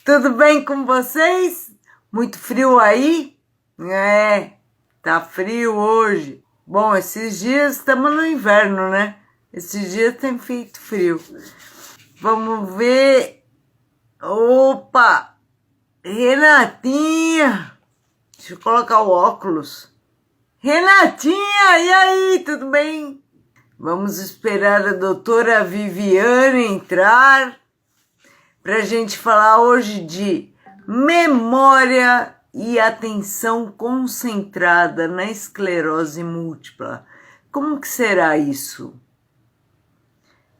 Tudo bem com vocês? Muito frio aí? Tá frio hoje. Bom, esses dias estamos no inverno, né? Esses dias tem feito frio. Vamos ver. Opa! Renatinha! Deixa eu colocar o óculos. Renatinha, e aí, tudo bem? Vamos esperar a doutora Viviane entrar para a gente falar hoje de memória e atenção concentrada na esclerose múltipla. Como que será isso?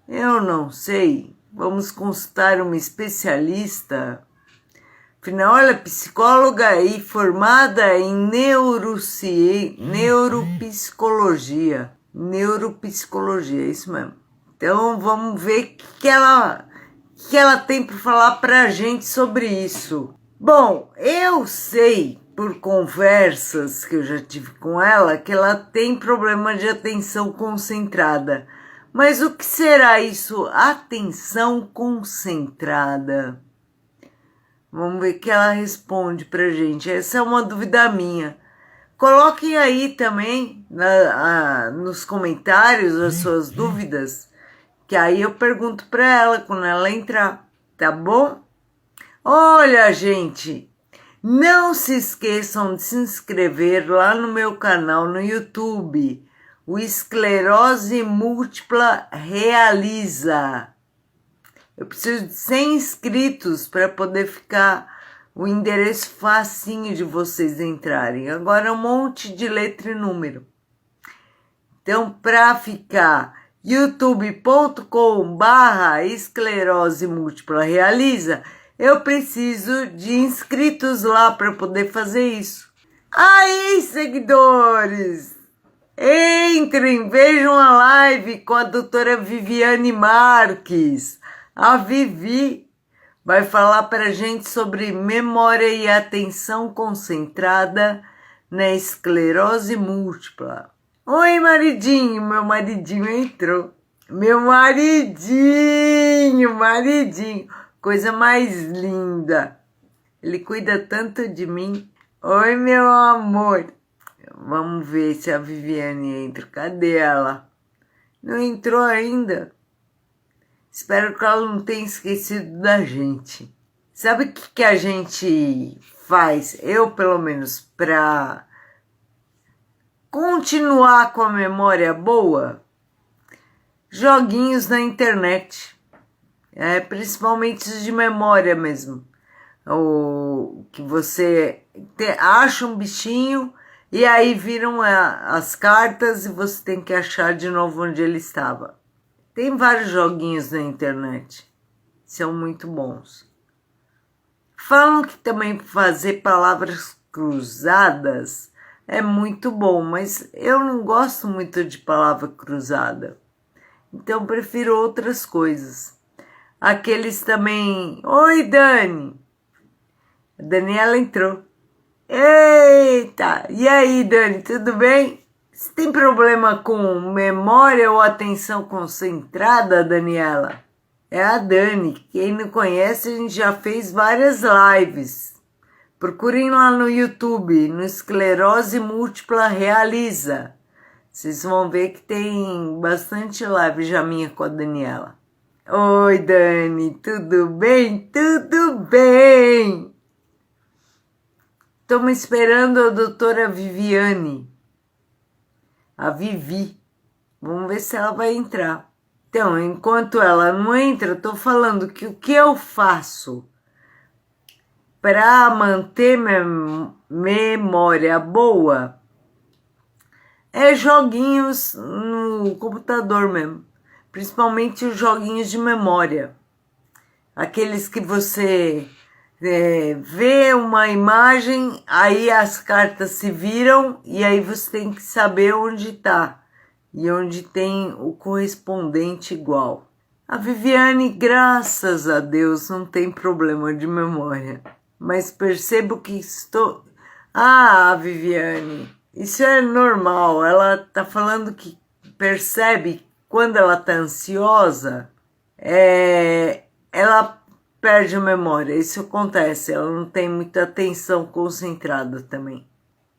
Eu não sei. Vamos consultar uma especialista. Afinal, ela é psicóloga e formada em neuropsicologia. Neuropsicologia, é isso mesmo. Então, vamos ver o que ela tem para falar para a gente sobre isso. Bom, eu sei por conversas que eu já tive com ela que ela tem problema de atenção concentrada. Mas o que será isso? Atenção concentrada. Vamos ver o que ela responde pra gente. Essa é uma dúvida minha. Coloquem aí também nos comentários as suas dúvidas, que aí eu pergunto para ela quando ela entrar, tá bom? Olha, gente, não se esqueçam de se inscrever lá no meu canal no YouTube, o Esclerose Múltipla Realiza. Eu preciso de 100 inscritos para poder ficar o endereço facinho de vocês entrarem. Agora um monte de letra e número. Então, para ficar youtube.com/esclerose múltipla realiza, eu preciso de inscritos lá para poder fazer isso. Aí, seguidores, entrem, vejam a live com a doutora Viviane Marques. A Vivi vai falar para a gente sobre memória e atenção concentrada na esclerose múltipla. Oi, maridinho, meu maridinho entrou. Meu maridinho, coisa mais linda. Ele cuida tanto de mim. Oi, meu amor. Vamos ver se a Viviane entra. Cadê ela? Não entrou ainda. Espero que ela não tenha esquecido da gente. Sabe o que a gente faz? Eu, pelo menos, para continuar com a memória boa, joguinhos na internet, principalmente os de memória mesmo, o que você acha um bichinho e aí viram as cartas e você tem que achar de novo onde ele estava. Tem vários joguinhos na internet, são muito bons. Falam que também fazer palavras cruzadas é muito bom, mas eu não gosto muito de palavra cruzada. Então prefiro outras coisas. Aqueles também... Oi, Dani! A Daniela entrou. Eita! E aí, Dani, tudo bem? Você tem problema com memória ou atenção concentrada, Daniela? É a Dani. Quem não conhece, a gente já fez várias lives. Procurem lá no YouTube, no Esclerose Múltipla Realiza. Vocês vão ver que tem bastante live já minha com a Daniela. Oi, Dani, tudo bem? Tudo bem! Estamos esperando a doutora Viviane. A Vivi. Vamos ver se ela vai entrar. Então, enquanto ela não entra, eu tô falando que o que eu faço para manter memória boa é joguinhos no computador mesmo. Principalmente os joguinhos de memória. Aqueles que você vê uma imagem, aí as cartas se viram e aí você tem que saber onde está e onde tem o correspondente igual. A Viviane, graças a Deus, não tem problema de memória, mas percebo que estou... Ah, Viviane, isso é normal, ela está falando que percebe quando ela está ansiosa, ela perde a memória. Isso acontece, ela não tem muita atenção concentrada também.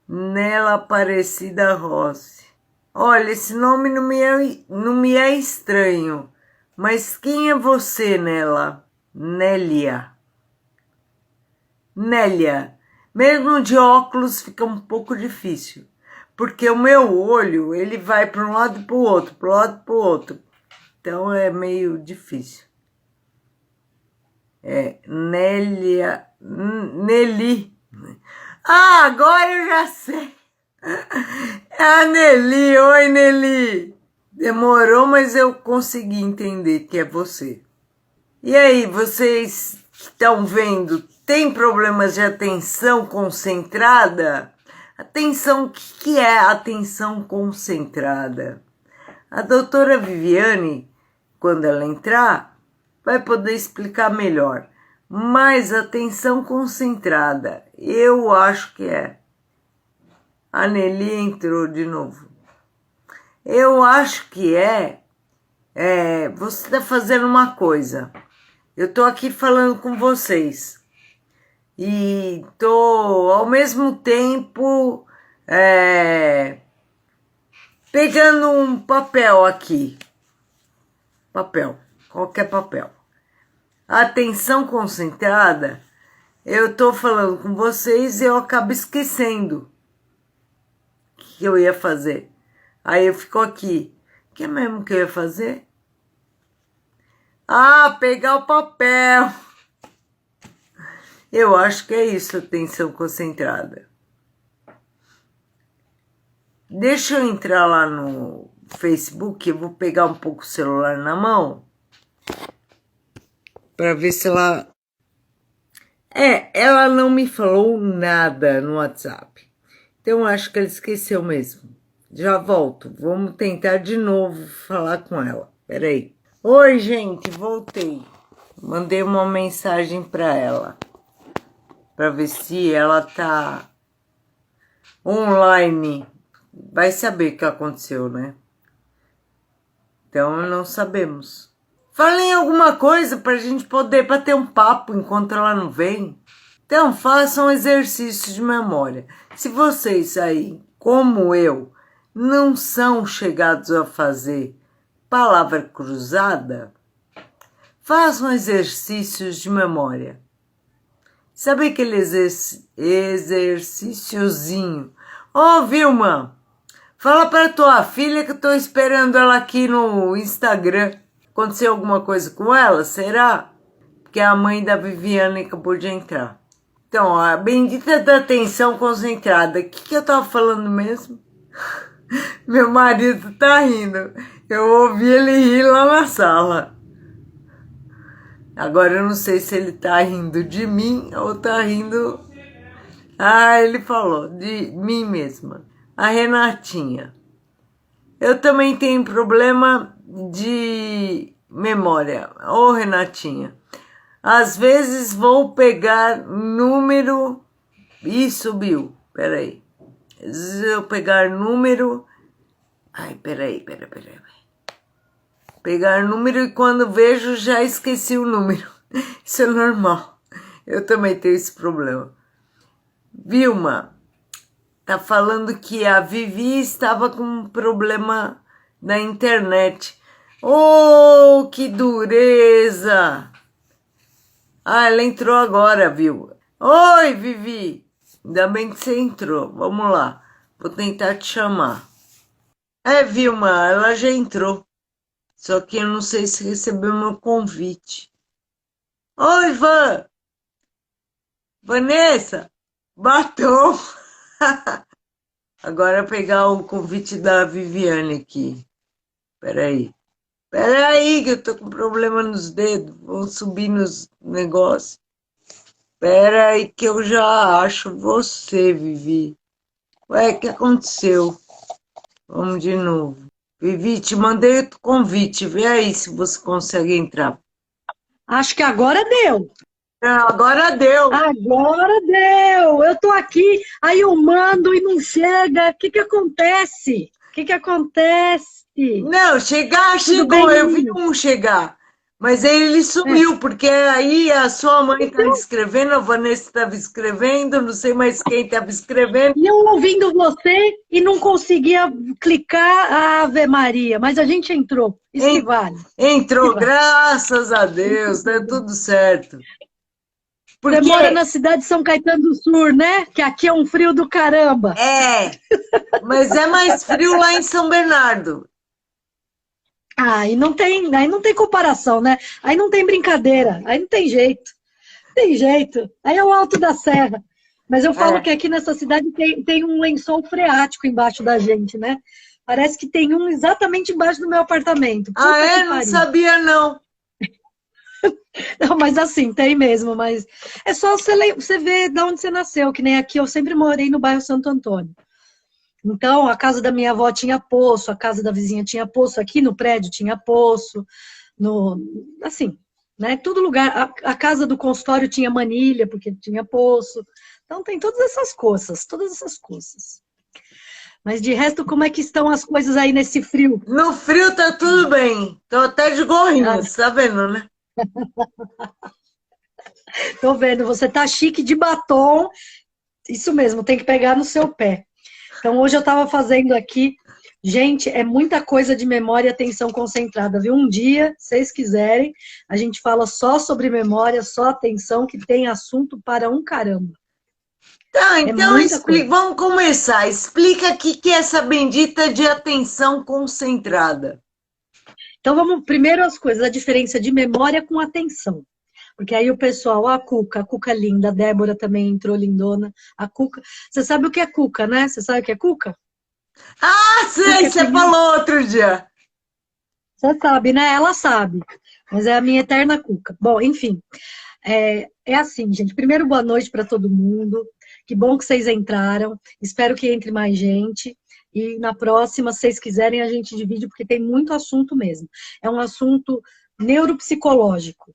Nela Aparecida Rossi. Olha, esse nome não me é estranho, mas quem é você, Nela? Nélia. Nélia. Mesmo de óculos fica um pouco difícil, porque o meu olho, ele vai para um lado e para o outro, para um lado e para o outro. Então é meio difícil. É Nélia, Nelly. Ah, agora eu já sei. É a Nelly. Oi, Nelly. Demorou, mas eu consegui entender que é você. E aí, vocês que estão vendo, tem problemas de atenção concentrada? Atenção, o que é atenção concentrada? A doutora Viviane, quando ela entrar, vai poder explicar melhor. Mas atenção concentrada, eu acho que é. A Nelly entrou de novo. Eu acho que você está fazendo uma coisa. Eu estou aqui falando com vocês. E estou, ao mesmo tempo, pegando um papel aqui. Papel, qualquer papel. Atenção concentrada, eu estou falando com vocês e eu acabo esquecendo o que eu ia fazer. Aí eu fico aqui. O que é mesmo que eu ia fazer? Ah, pegar o papel. Eu acho que é isso, atenção concentrada. Deixa eu entrar lá no Facebook, eu vou pegar um pouco o celular na mão para ver se ela... ela não me falou nada no WhatsApp. Então, acho que ela esqueceu mesmo. Já volto. Vamos tentar de novo falar com ela. Peraí. Oi, gente. Voltei. Mandei uma mensagem para ela. Para ver se ela tá online. Vai saber o que aconteceu, né? Então, não sabemos. Falem alguma coisa para a gente poder bater um papo enquanto ela não vem. Então, façam exercícios de memória. Se vocês aí, como eu, não são chegados a fazer palavra cruzada, façam exercícios de memória. Sabe aquele exercíciozinho? Ô, Vilma, fala para tua filha que eu estou esperando ela aqui no Instagram. Aconteceu alguma coisa com ela? Será? Porque a mãe da Viviane acabou de entrar. Então, a bendita da atenção concentrada. O que eu tava falando mesmo? Meu marido tá rindo. Eu ouvi ele rir lá na sala. Agora eu não sei se ele tá rindo de mim ou tá rindo... Ah, ele falou de mim mesma. A Renatinha. Eu também tenho problema de memória. Ô, Renatinha. Às vezes vou pegar número... Ih, subiu. Peraí. Às vezes eu pegar número... Ai, peraí. Pegar número e quando vejo já esqueci o número. Isso é normal. Eu também tenho esse problema. Vilma tá falando que a Vivi estava com um problema na internet. Oh, que dureza! Ah, ela entrou agora, viu? Oi, Vivi! Ainda bem que você entrou. Vamos lá. Vou tentar te chamar. Vilma, ela já entrou. Só que eu não sei se recebeu meu convite. Oi, Vanessa! Batom! Agora pegar o convite da Viviane aqui. Peraí, que eu tô com problema nos dedos. Vão subir nos negócios. Peraí que eu já acho você, Vivi. Ué, o que aconteceu? Vamos de novo. Vivi, te mandei o convite. Vê aí se você consegue entrar. Acho que agora deu. Agora deu. Agora deu. Eu tô aqui, aí eu mando e não chega. O que que acontece? O que que acontece? Não, chegar, Tudo chegou. bem, Eu vi menino? um chegar. Mas ele É. sumiu, porque aí a sua mãe estava Então, escrevendo, a Vanessa estava escrevendo, não sei mais quem estava escrevendo. e eu ouvindo você e não conseguia clicar a Ave Maria, mas a gente entrou. Isso que En- vale. Isso que Entrou, vale. graças a Deus, deu tudo certo. Você mora Porque na cidade de São Caetano do Sul, né? Que aqui é um frio do caramba. é, mas é mais frio lá em São Bernardo. Aí não tem comparação, né? Aí não tem brincadeira, aí não tem jeito. Tem jeito. Aí é o alto da serra. Mas eu falo É. que aqui nessa cidade tem um lençol freático embaixo da gente, né? Parece que tem um exatamente embaixo do meu apartamento. Ah, Puta que é? Não pariu. sabia, não. Não, mas assim, tem mesmo, mas é só você ver de onde você nasceu, que nem aqui eu sempre morei no bairro Santo Antônio. Então, a casa da minha avó tinha poço, a casa da vizinha tinha poço, aqui no prédio tinha poço, no, assim, né? Todo lugar, a casa do consultório tinha manilha, porque tinha poço. Então, tem todas essas coisas, todas essas coisas. Mas de resto, como é que estão as coisas aí nesse frio? No frio tá tudo bem. Tô até de Ah, gorrinho, você tá vendo, né? tô vendo, você tá chique de batom, isso mesmo, tem que pegar no seu pé. Então, hoje eu estava fazendo aqui. Gente, é muita coisa de memória e atenção concentrada, viu? Um dia, se vocês quiserem, a gente fala só sobre memória, só atenção, que tem assunto para um caramba. Tá, É então muita coisa. vamos começar. Explica o que que é essa bendita de atenção concentrada. Então, vamos primeiro as coisas, a diferença de memória com atenção. Porque aí o pessoal, a Cuca linda, a Débora também entrou lindona, a Cuca. Você sabe o que é Cuca, né? Você sabe o que é Cuca? Ah, sei, Cuca é você conhecida. falou outro dia. Você sabe, né? Ela sabe. Mas é a minha eterna Cuca. Bom, enfim. É assim, gente. Primeiro, boa noite para todo mundo. Que bom que vocês entraram. Espero que entre mais gente. E na próxima, se vocês quiserem, a gente divide, porque tem muito assunto mesmo. É um assunto neuropsicológico,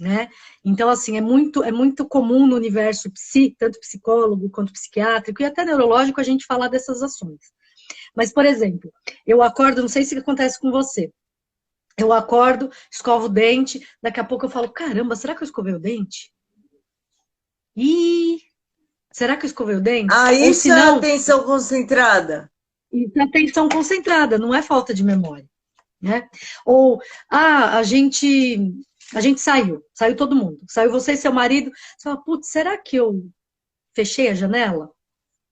né? Então, assim, é muito comum no universo tanto psicólogo quanto psiquiátrico e até neurológico, a gente falar dessas ações. Mas, por exemplo, eu acordo, não sei se acontece com você. Eu acordo, escovo o dente, daqui a pouco eu falo, caramba, será que eu escovei o dente? Ih, será que eu escovei o dente? Ah, Ou se isso é não, atenção concentrada. isso é atenção concentrada, não é falta de memória, né? Ou, ah, a gente saiu todo mundo, saiu você e seu marido, você fala, putz, será que eu fechei a janela?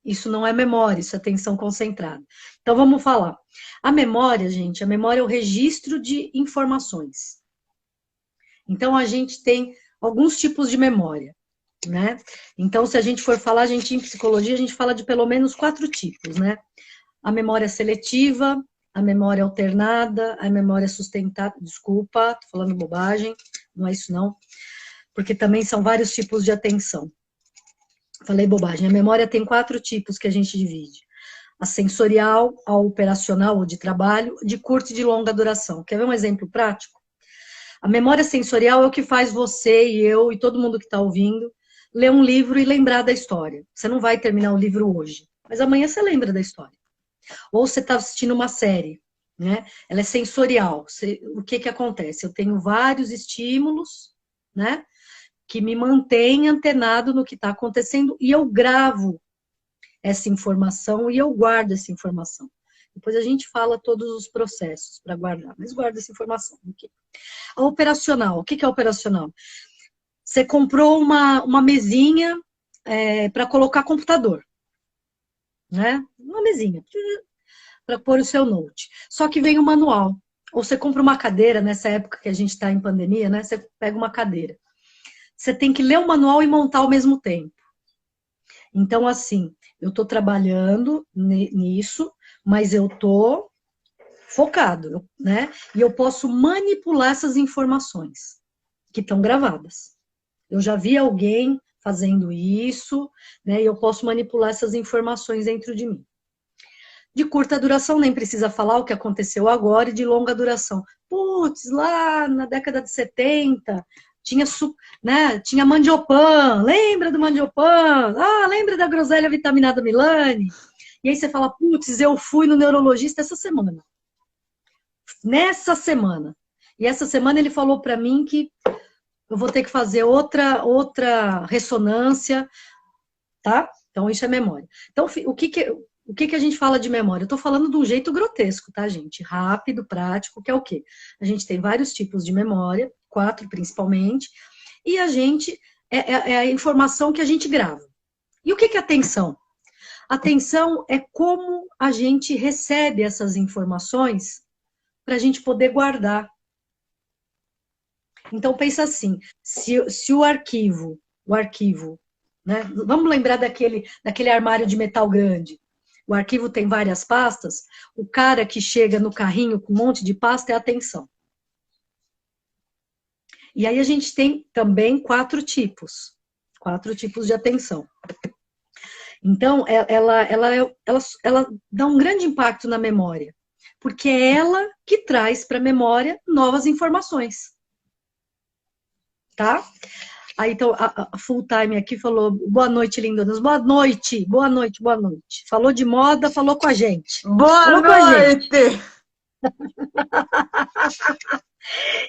Isso não é memória, isso é atenção concentrada. Então vamos falar. A memória, gente, a memória é o registro de informações. Então a gente tem alguns tipos de memória, né? Então, se a gente for falar, a gente em psicologia, a gente fala de pelo menos 4 tipos, né? A memória seletiva, a memória alternada, a memória sustentada, desculpa, tô falando bobagem, não é isso não, porque também são vários tipos de atenção. Falei bobagem. A memória tem 4 tipos que a gente divide. A sensorial, a operacional ou de trabalho, de curta e de longa duração. Quer ver um exemplo prático? A memória sensorial é o que faz você e eu e todo mundo que está ouvindo ler um livro e lembrar da história. Você não vai terminar o livro hoje, mas amanhã você lembra da história. Ou você está assistindo uma série, né? Ela é sensorial. O que acontece? Eu tenho vários estímulos, né? Que me mantém antenado no que está acontecendo e eu gravo essa informação e eu guardo essa informação. Depois a gente fala todos os processos para guardar, mas guarda essa informação. Okay? A operacional, o que é operacional? Você comprou uma mesinha para colocar computador, né? Uma mesinha para pôr o seu note. Só que vem o manual. Ou você compra uma cadeira, nessa época que a gente está em pandemia, né? Você pega uma cadeira. Você tem que ler o manual e montar ao mesmo tempo. Então, assim, eu estou trabalhando nisso, mas eu estou focado, né? E eu posso manipular essas informações que estão gravadas. Eu já vi alguém fazendo isso, né? E eu posso manipular essas informações dentro de mim. De curta duração, nem precisa falar o que aconteceu agora, e de longa duração. Putz, lá na década de 70, tinha mandiopan, lembra do mandiopan? Ah, lembra da groselha vitaminada Milani? E aí você fala, putz, eu fui no neurologista essa semana. Nessa semana. E essa semana ele falou para mim que eu vou ter que fazer outra ressonância, tá? Então, isso é memória. Então, o que a gente fala de memória? Eu estou falando de um jeito grotesco, tá, gente? Rápido, prático, que é o quê? A gente tem vários tipos de memória, 4 principalmente, e a gente é a informação que a gente grava. E o que é atenção? Atenção é como a gente recebe essas informações para a gente poder guardar. Então, pensa assim, se o arquivo, né? Vamos lembrar daquele armário de metal grande. O arquivo tem várias pastas, o cara que chega no carrinho com um monte de pasta é a atenção. E aí a gente tem também 4 tipos de atenção. Então, ela dá um grande impacto na memória, porque é ela que traz para a memória novas informações. Tá? Aí, então, a Full Time aqui falou, boa noite, lindonas. Boa noite. Falou de moda, falou com a gente. Boa noite!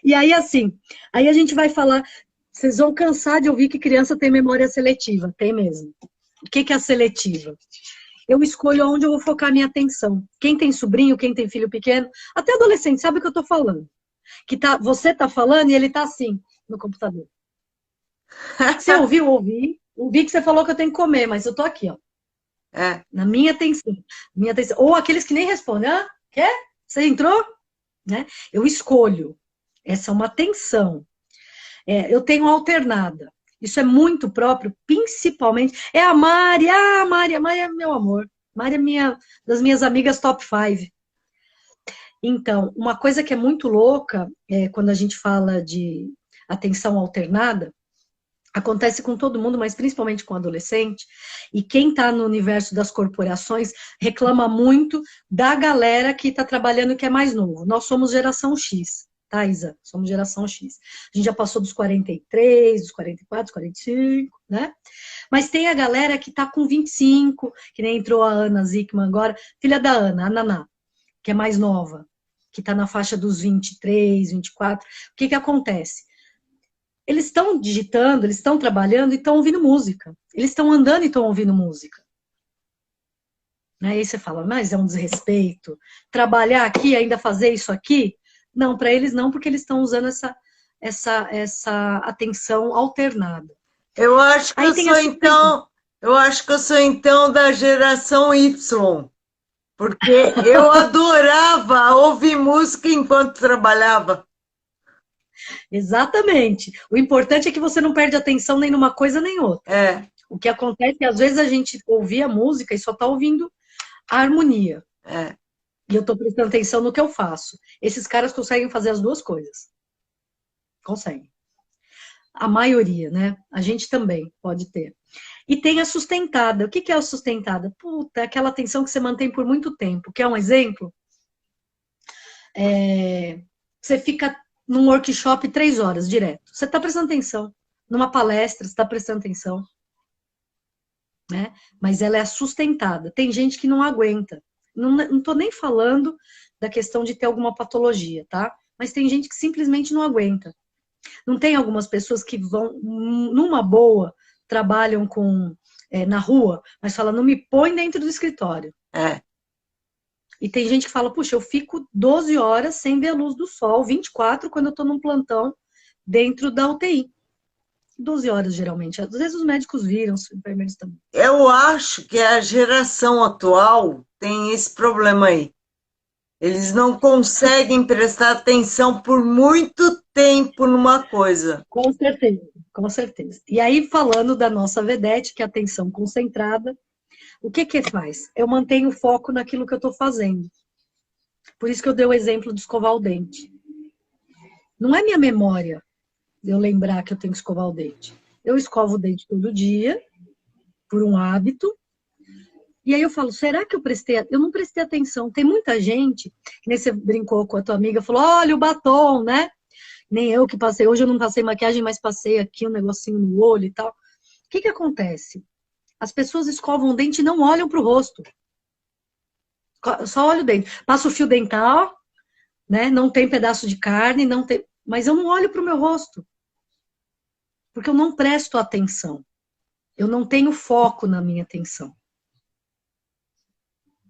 E aí, assim, aí a gente vai falar, vocês vão cansar de ouvir que criança tem memória seletiva. Tem mesmo. O que é a seletiva? Eu escolho onde eu vou focar a minha atenção. Quem tem sobrinho, quem tem filho pequeno, até adolescente, sabe o que eu tô falando? Você tá falando e ele tá assim, no computador. Você ouvi que você falou que eu tenho que comer, mas eu tô aqui, ó. Na minha atenção. Ou aqueles que nem respondem, quer? Você entrou? Né? Eu escolho. Essa é uma atenção. Eu tenho alternada. Isso é muito próprio, principalmente. É a Mari. A Mari é meu amor. Mari é das minhas amigas top 5. Então, uma coisa que é muito louca, quando a gente fala de atenção alternada, acontece com todo mundo, mas principalmente com adolescente, e quem está no universo das corporações reclama muito da galera que está trabalhando que é mais novo. Nós somos geração X, tá, Isa? Somos geração X. A gente já passou dos 43, dos 44, dos 45, né? Mas tem a galera que está com 25, que nem entrou a Ana Zickman agora, filha da Ana, a Naná, que é mais nova, que está na faixa dos 23, 24. O que acontece? Eles estão digitando, eles estão trabalhando e estão ouvindo música. Eles estão andando e estão ouvindo música. Né? E aí você fala, mas é um desrespeito. Trabalhar aqui, ainda fazer isso aqui? Não, para eles não, porque eles estão usando essa atenção alternada. Eu acho que eu sou então da geração Y. Porque eu adorava ouvir música enquanto trabalhava. Exatamente. O importante é que você não perde atenção nem numa coisa nem outra. O que acontece é que às vezes a gente ouvia a música e só está ouvindo a harmonia. E eu estou prestando atenção no que eu faço. Esses caras conseguem fazer as duas coisas. Conseguem. A maioria, né? A gente também pode ter. E tem a sustentada. O que é a sustentada? Puta, é aquela atenção que você mantém por muito tempo. Quer um exemplo? Você fica num workshop 3 horas direto. Você está prestando atenção. Numa palestra, você está prestando atenção. Né? Mas ela é sustentada. Tem gente que não aguenta. Não estou nem falando da questão de ter alguma patologia, tá? Mas tem gente que simplesmente não aguenta. Não tem algumas pessoas que vão, numa boa, trabalham na rua, mas falam, não me põe dentro do escritório. E tem gente que fala, puxa, eu fico 12 horas sem ver a luz do sol, 24 quando eu estou num plantão dentro da UTI. 12 horas, geralmente. Às vezes os médicos viram, os enfermeiros também. Eu acho que a geração atual tem esse problema aí. Eles não conseguem prestar atenção por muito tempo numa coisa. Com certeza, com certeza. E aí, falando da nossa vedete, que é a atenção concentrada, o que faz? Eu mantenho o foco naquilo que eu estou fazendo. Por isso que eu dei o exemplo de escovar o dente. Não é minha memória de eu lembrar que eu tenho que escovar o dente. Eu escovo o dente todo dia, por um hábito, e aí eu falo, será que eu não prestei atenção? Tem muita gente, que nem você brincou com a tua amiga, falou, olha o batom, né? Nem eu que passei, hoje eu não passei maquiagem, mas passei aqui um negocinho no olho e tal. O que acontece? As pessoas escovam o dente e não olham para o rosto. Só olham o dente. Passa o fio dental, né? Não tem pedaço de carne, não tem... Mas eu não olho para o meu rosto, porque eu não presto atenção. Eu não tenho foco na minha atenção.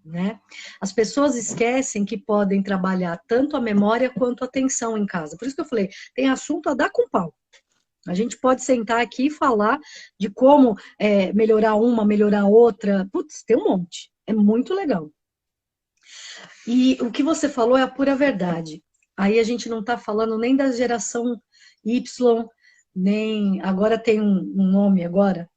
Né? As pessoas esquecem que podem trabalhar tanto a memória quanto a atenção em casa. Por isso que eu falei, tem assunto a dar com pau. A gente pode sentar aqui e falar de como melhorar uma, melhorar outra. Putz, tem um monte. É muito legal. E o que você falou é a pura verdade. Aí a gente não está falando nem da geração Y, nem... Agora tem um nome agora,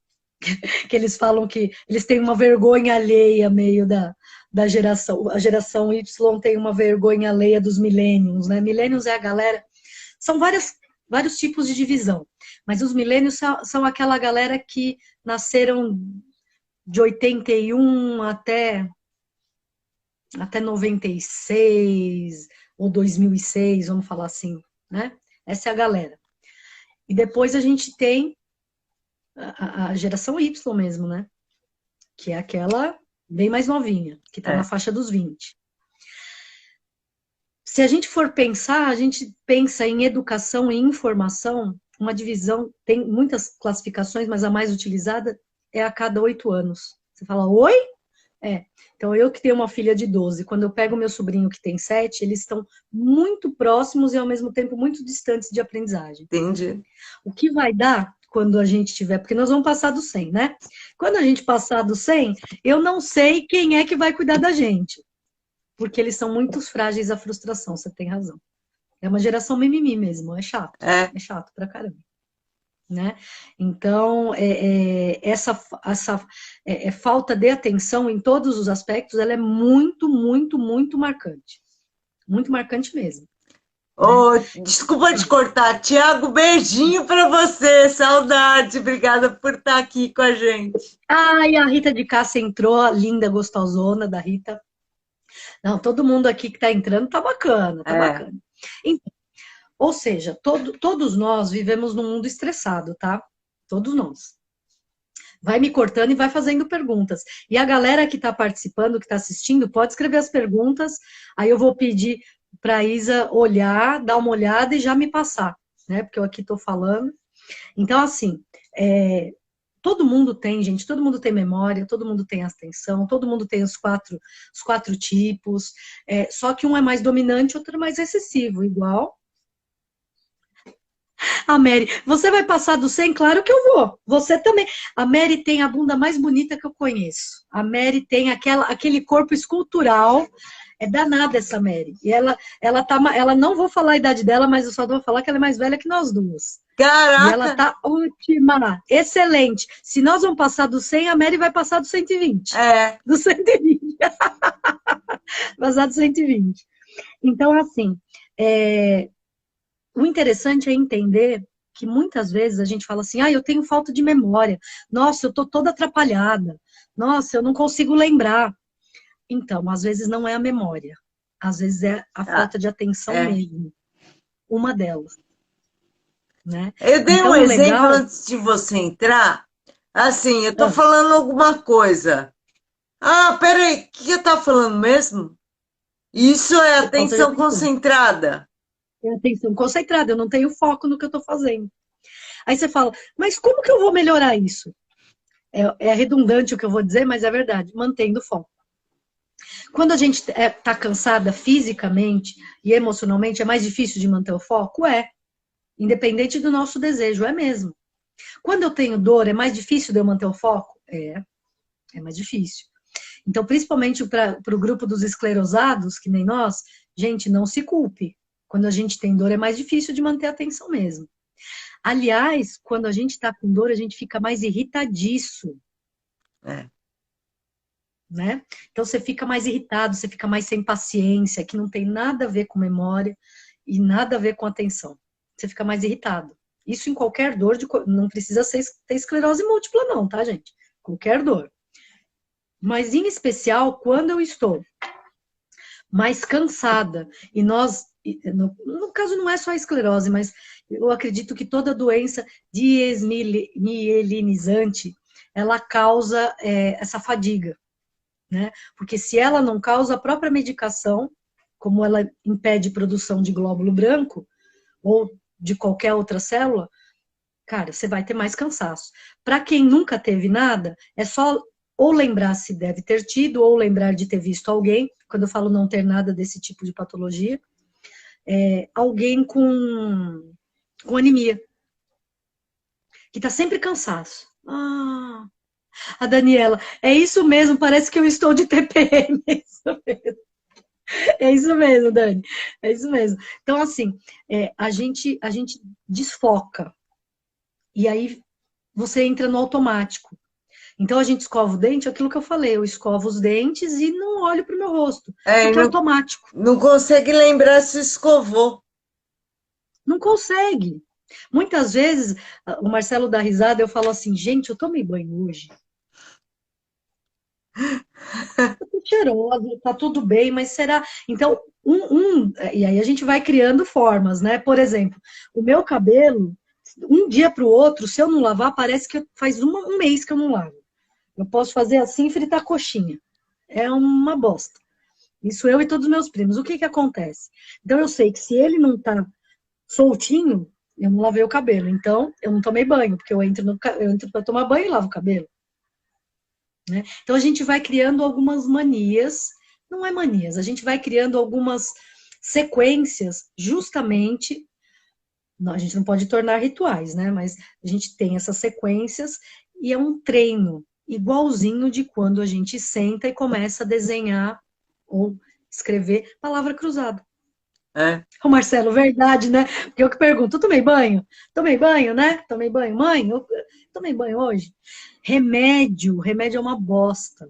que eles falam que eles têm uma vergonha alheia meio da geração. A geração Y tem uma vergonha alheia dos millennials, né? Millennials é a galera... São vários tipos de divisão, mas os millennials são aquela galera que nasceram de 81 até 96 ou 2006, vamos falar assim, né? Essa é a galera. E depois a gente tem a geração Y mesmo, né? Que é aquela bem mais novinha, que está na faixa dos 20. Se a gente for pensar, a gente pensa em educação e informação, uma divisão, tem muitas classificações, mas a mais utilizada é a cada 8 anos. Você fala, oi? Então, eu que tenho uma filha de 12, quando eu pego meu sobrinho que tem 7, eles estão muito próximos e, ao mesmo tempo, muito distantes de aprendizagem. Entendi. O que vai dar quando a gente tiver... Porque nós vamos passar do 100, né? Quando a gente passar do 100, eu não sei quem é que vai cuidar da gente. Porque eles são muito frágeis à frustração, você tem razão. É uma geração mimimi mesmo, é chato. É chato pra caramba. Né? Então, essa falta de atenção em todos os aspectos, ela é muito, muito, muito marcante. Muito marcante mesmo. Oh, desculpa te cortar. Tiago, beijinho para você. Saudade. Obrigada por estar aqui com a gente. Ai, a Rita de Cássia entrou, a linda, gostosona da Rita. Não, todo mundo aqui que está entrando tá bacana, tá bacana. Então, ou seja, todos nós vivemos num mundo estressado, tá? Todos nós. Vai me cortando e vai fazendo perguntas. E a galera que está participando, que está assistindo, pode escrever as perguntas, aí eu vou pedir para a Isa olhar, dar uma olhada e já me passar, né? Porque eu aqui estou falando. Então, assim, todo mundo tem, gente, todo mundo tem memória, todo mundo tem atenção, todo mundo tem os quatro tipos, só que um é mais dominante, outro é mais excessivo, igual... A Mary, você vai passar do 100? Claro que eu vou. Você também. A Mary tem a bunda mais bonita que eu conheço. A Mary tem aquele corpo escultural. É danada essa Mary. E ela não vou falar a idade dela, mas eu só vou falar que ela é mais velha que nós duas. Caraca! E ela tá ótima, excelente. Se nós vamos passar do 100, a Mary vai passar do 120. Do 120. Passar do 120. Então, assim, o interessante é entender que muitas vezes a gente fala assim, eu tenho falta de memória, nossa, eu tô toda atrapalhada, nossa, eu não consigo lembrar. Então, às vezes não é a memória, às vezes é a falta de atenção mesmo, uma delas. Né? Eu dei então, um exemplo antes de você entrar, assim, eu tô falando alguma coisa. Peraí, o que eu tava falando mesmo? Isso é atenção concentrada. Atenção concentrada, eu não tenho foco no que eu estou fazendo. Aí você fala, mas como que eu vou melhorar isso? É redundante o que eu vou dizer, mas é verdade, mantendo o foco. Quando a gente está cansada fisicamente e emocionalmente, é mais difícil de manter o foco? Independente do nosso desejo, é mesmo. Quando eu tenho dor, é mais difícil de eu manter o foco? É mais difícil. Então, principalmente para o grupo dos esclerosados, que nem nós, gente, não se culpe. Quando a gente tem dor, é mais difícil de manter a atenção mesmo. Aliás, quando a gente está com dor, a gente fica mais irritadiço. Né? Então, você fica mais irritado, você fica mais sem paciência, que não tem nada a ver com memória e nada a ver com atenção. Você fica mais irritado. Isso em qualquer dor, não precisa ter esclerose múltipla não, tá, gente? Qualquer dor. Mas, em especial, quando eu estou mais cansada, e nós... No caso, não é só a esclerose, mas eu acredito que toda doença desmielinizante, ela causa essa fadiga, né? Porque se ela não causa, a própria medicação como ela impede produção de glóbulo branco, ou de qualquer outra célula, cara, você vai ter mais cansaço. Para quem nunca teve nada, é só ou lembrar se deve ter tido, ou lembrar de ter visto alguém, quando eu falo não ter nada desse tipo de patologia, alguém com anemia, que tá sempre cansaço. Ah, a Daniela, é isso mesmo, parece que eu estou de TPM. É isso mesmo, Dani. É isso mesmo. Então, assim, a gente desfoca. E aí você entra no automático. Então, a gente escova o dente, aquilo que eu falei, eu escovo os dentes e não olho para o meu rosto, porque é Não, automático. não consegue lembrar se escovou. Não consegue. Muitas vezes, o Marcelo dá risada, eu falo assim, gente, eu tomei banho hoje. Eu tô cheirosa, tá tudo bem, mas será? Então, e aí a gente vai criando formas, né? Por exemplo, o meu cabelo, um dia para o outro, se eu não lavar, parece que faz um mês que eu não lavo. Eu posso fazer assim e fritar coxinha. É uma bosta. Isso eu e todos os meus primos. O que que acontece? Então eu sei que se ele não tá soltinho, eu não lavei o cabelo. Então eu não tomei banho, porque eu entro para tomar banho e lavo o cabelo. Né? Então a gente vai criando algumas manias, não é manias, a gente vai criando algumas sequências justamente. Não, a gente não pode tornar rituais, né? Mas a gente tem essas sequências e é um treino igualzinho de quando a gente senta e começa a desenhar ou escrever palavra cruzada. É. Ô Marcelo, verdade, né? Porque eu que pergunto, tomei banho? Tomei banho, né? Tomei banho. Mãe, eu tomei banho hoje. Remédio é uma bosta.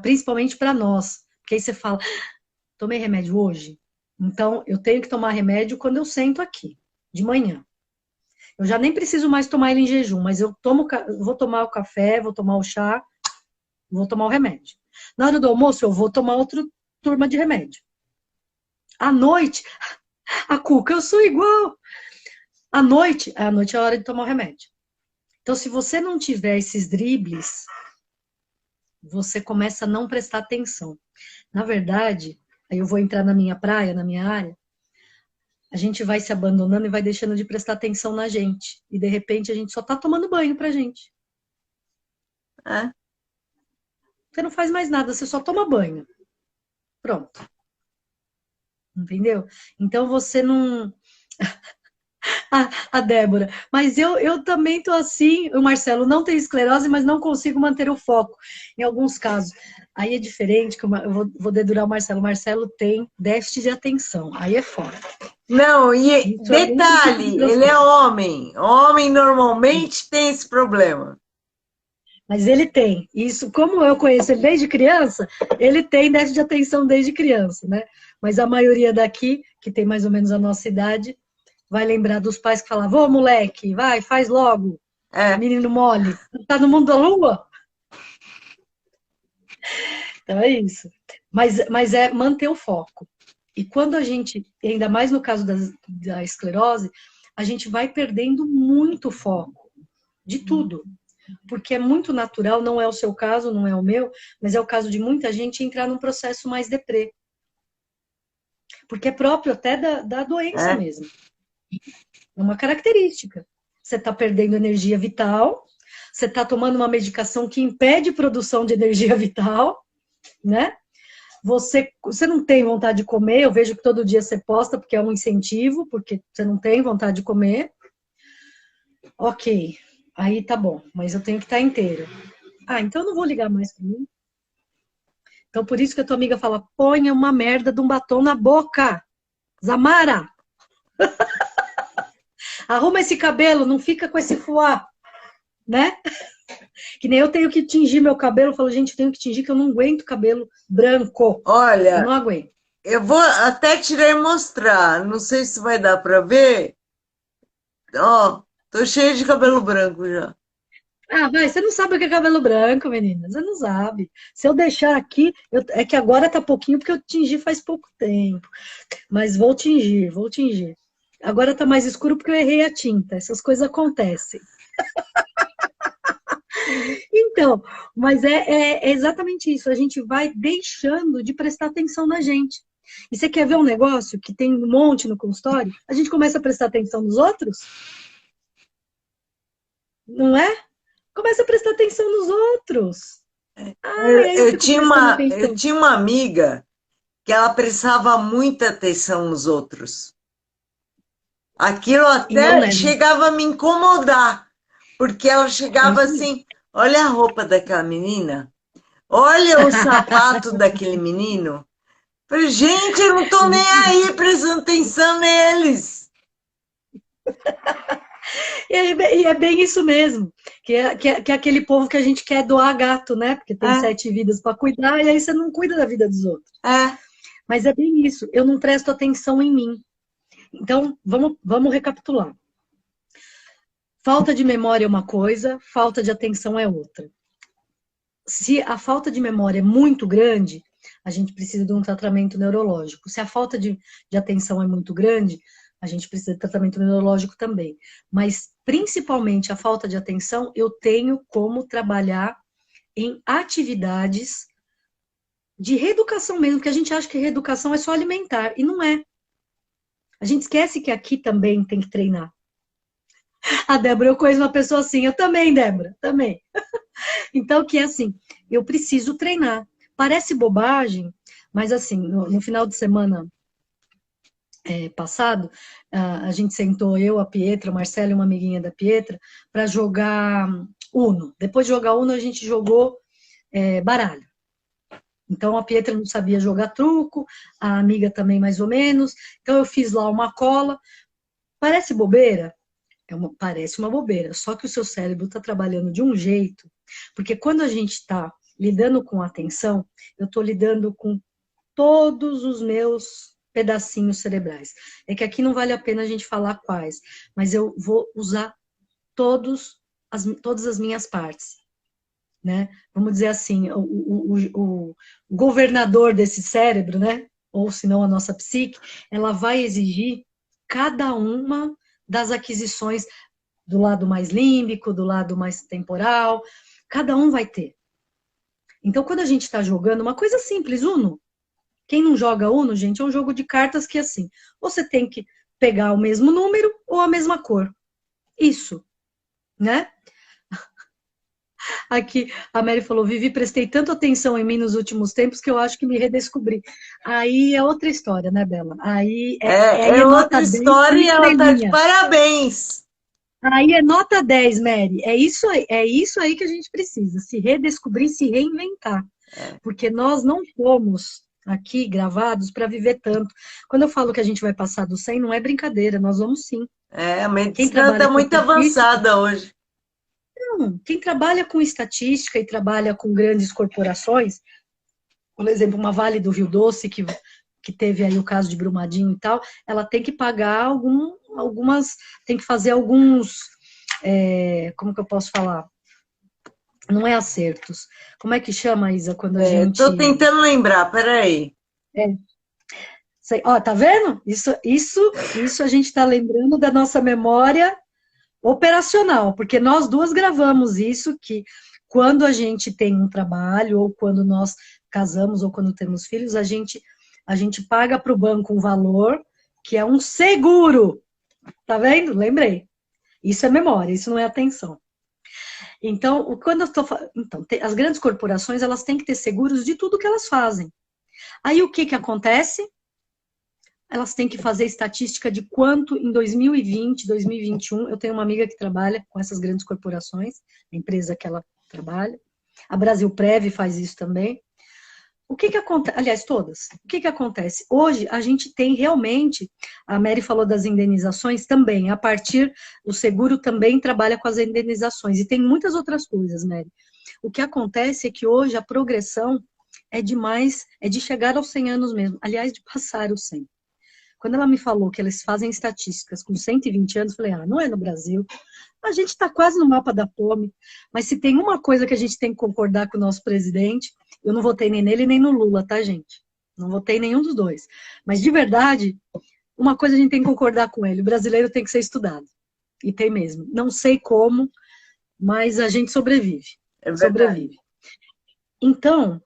Principalmente para nós. Porque aí você fala, tomei remédio hoje? Então, eu tenho que tomar remédio quando eu sento aqui, de manhã. Eu já nem preciso mais tomar ele em jejum, mas eu vou tomar o café, vou tomar o chá, vou tomar o remédio. Na hora do almoço, eu vou tomar outra turma de remédio. À noite, a Cuca, eu sou igual. À noite é a hora de tomar o remédio. Então, se você não tiver esses dribles, você começa a não prestar atenção. Na verdade, aí eu vou entrar na minha praia, na minha área, a gente vai se abandonando e vai deixando de prestar atenção na gente. E de repente a gente só tá tomando banho pra gente. É. Você não faz mais nada, você só toma banho. Pronto. Entendeu? Então você não. A Débora, mas eu também tô assim, o Marcelo não tem esclerose, mas não consigo manter o foco em alguns casos. Aí é diferente, que eu vou dedurar o Marcelo. O Marcelo tem déficit de atenção, aí é foda. Não, e Isso é outro tipo de detalhe, ele é transtorno. homem. Homem normalmente tem esse problema. Mas ele tem. Isso, como eu conheço ele desde criança, ele tem déficit de atenção desde criança, né? Mas a maioria daqui, que tem mais ou menos a nossa idade, vai lembrar dos pais que falavam, ô moleque, vai, faz logo, É, menino mole, tá no mundo da lua? Então é isso. Mas é manter o foco. E quando a gente, ainda mais no caso da esclerose, a gente vai perdendo muito foco de tudo. Porque é muito natural, não é o seu caso, não é o meu, mas é o caso de muita gente entrar num processo mais deprê. Porque é próprio até da doença é. mesmo. É uma característica. Você está perdendo energia vital, você está tomando uma medicação que impede produção de energia vital, né? Você não tem vontade de comer, eu vejo que todo dia você posta porque é um incentivo, porque você não tem vontade de comer. Ok, aí tá bom, mas eu tenho que estar inteiro. Ah, então eu não vou ligar mais para mim. Então por isso que a tua amiga fala, ponha uma merda de um batom na boca. Zamara, arruma esse cabelo, não fica com esse fuá, né? Que nem eu tenho que tingir meu cabelo, eu falo, gente, eu tenho que tingir que eu não aguento cabelo branco. Eu Olha, não aguento. eu vou até tirar e mostrar. Não sei se vai dar para ver. Ó, tô cheia de cabelo branco já. Ah, vai, você não sabe o que é cabelo branco, menina. Você não sabe. Se eu deixar aqui, é que agora tá pouquinho porque eu tingi faz pouco tempo. Mas vou tingir, vou tingir. Agora tá mais escuro porque eu errei a tinta. Essas coisas acontecem. Então, mas é exatamente isso. A gente vai deixando de prestar atenção na gente. E você quer ver um negócio que tem um monte no consultório? A gente começa a prestar atenção nos outros, não é? Começa a prestar atenção nos outros. Ah, e aí eu Eu fico tinha prestando eu atenção. tinha uma amiga que ela prestava muita atenção nos outros. Aquilo E não até nela. chegava a me incomodar, porque ela É chegava isso mesmo. assim: olha a roupa daquela menina, olha o sapato daquele menino. Falei, gente, eu não tô nem aí prestando atenção neles. E é bem isso mesmo. Que é aquele povo que a gente quer doar gato, né? Porque tem É, 7 vidas para cuidar, e aí você não cuida da vida dos outros. é. Mas é bem isso. Eu não presto atenção em mim. Então, vamos recapitular. Falta de memória é uma coisa, falta de atenção é outra. Se a falta de memória é muito grande, a gente precisa de um tratamento neurológico. Se a falta de atenção é muito grande, a gente precisa de tratamento neurológico também. Mas, principalmente, a falta de atenção, eu tenho como trabalhar em atividades de reeducação mesmo, porque a gente acha que reeducação é só alimentar, e não é. A gente esquece que aqui também tem que treinar. A Débora, eu conheço uma pessoa assim, eu também, Débora, também. Então, que é assim, eu preciso treinar. Parece bobagem, mas assim, no final de semana passado, a gente sentou, eu, a Pietra, a Marcela e uma amiguinha da Pietra, para jogar Uno. Depois de jogar Uno, a gente jogou baralho. Então, a Pietra não sabia jogar truco, a amiga também mais ou menos. Então, eu fiz lá uma cola. Parece bobeira? Parece uma bobeira, só que o seu cérebro está trabalhando de um jeito, porque quando a gente está lidando com atenção, eu estou lidando com todos os meus pedacinhos cerebrais. É que aqui não vale a pena a gente falar quais, mas eu vou usar todas as minhas partes, né? Vamos dizer assim, o governador desse cérebro, né? Ou se não a nossa psique, ela vai exigir cada uma das aquisições do lado mais límbico, do lado mais temporal, cada um vai ter. Então, quando a gente está jogando, uma coisa simples, Uno. Quem não joga Uno, gente, é um jogo de cartas que, assim, você tem que pegar o mesmo número ou a mesma cor. Isso, né? Aqui, a Mary falou, Vivi, prestei tanta atenção em mim nos últimos tempos que eu acho que me redescobri. Aí é outra história, né, Bela? Aí É é outra nota 10 com história e ela tá de estrelinha. parabéns. Aí é nota 10, Mary. É isso aí que a gente precisa, se redescobrir, se reinventar. Porque nós não fomos aqui gravados para viver tanto. Quando eu falo que a gente vai passar do 100, não é brincadeira, nós vamos sim. É, a Quem medicina está trabalha com muito estatística, avançada hoje. não. Quem trabalha com estatística e trabalha com grandes corporações, por exemplo, uma Vale do Rio Doce, que teve aí o caso de Brumadinho e tal, ela tem que pagar algumas, tem que fazer alguns, como que eu posso falar? Não é acertos. Como é que chama, Isa, quando a Estou gente... tentando lembrar, peraí. É, ó, tá vendo? Isso a gente está lembrando da nossa memória operacional, porque nós duas gravamos isso, que quando a gente tem um trabalho, ou quando nós casamos, ou quando temos filhos, a gente paga para o banco um valor que é um seguro. Tá vendo? Lembrei. Isso é memória, isso não é atenção. Então, quando eu estou então, as grandes corporações, elas têm que ter seguros de tudo que elas fazem. Aí o que que acontece? Elas têm que fazer estatística de quanto em 2020, 2021, eu tenho uma amiga que trabalha com essas grandes corporações, a empresa que ela trabalha, a Brasilprev faz isso também. O que que acontece? Aliás, todas. O que que acontece? Hoje, a gente tem realmente, a Mary falou das indenizações também, o seguro também trabalha com as indenizações, e tem muitas outras coisas, Mary. O que acontece é que hoje a progressão é de chegar aos 100 anos mesmo, aliás, de passar os 100. Quando ela me falou que eles fazem estatísticas com 120 anos, eu falei, não é no Brasil. A gente está quase no mapa da fome. Mas se tem uma coisa que a gente tem que concordar com o nosso presidente, eu não votei nem nele nem no Lula, tá, gente? Não votei nenhum dos dois. Mas, de verdade, uma coisa a gente tem que concordar com ele. O brasileiro tem que ser estudado. E tem mesmo. Não sei como, mas a gente sobrevive. É verdade. Sobrevive. Então,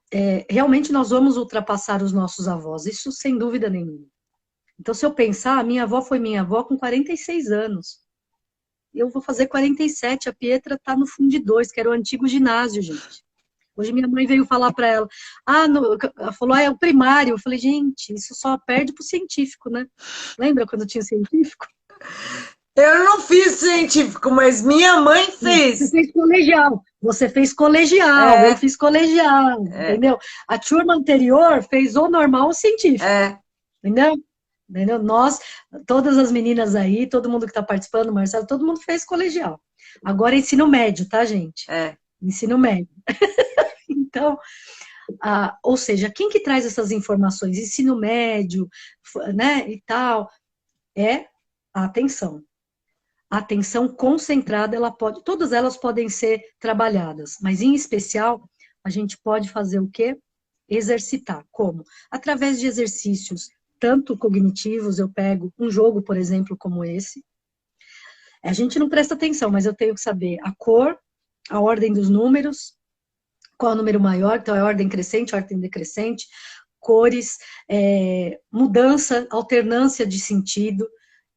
realmente nós vamos ultrapassar os nossos avós, isso sem dúvida nenhuma. Então, se eu pensar, a minha avó foi minha avó com 46 anos. Eu vou fazer 47, a Pietra está no Fundo 2, que era o antigo ginásio, gente. Hoje minha mãe veio falar para ela, ela falou, é o primário. Eu falei, gente, isso só perde pro científico, né? Lembra quando tinha científico? Eu não fiz científico, mas minha mãe fez. Você fez colegial. Você fez colegial, eu fiz colegial, entendeu? A turma anterior fez ou normal ou científico. Entendeu? Nós, todas as meninas aí, todo mundo que está participando, Marcelo, todo mundo fez colegial. Agora é ensino médio, tá, gente? Ensino médio. Então, ou seja, quem que traz essas informações? Ensino médio, né, e tal, é a atenção. A atenção concentrada, todas elas podem ser trabalhadas, mas em especial, a gente pode fazer o quê? Exercitar. Como? Através de exercícios, tanto cognitivos, eu pego um jogo, por exemplo, como esse. A gente não presta atenção, mas eu tenho que saber a cor, a ordem dos números, qual é o número maior, então é ordem crescente, ordem decrescente, cores, mudança, alternância de sentido.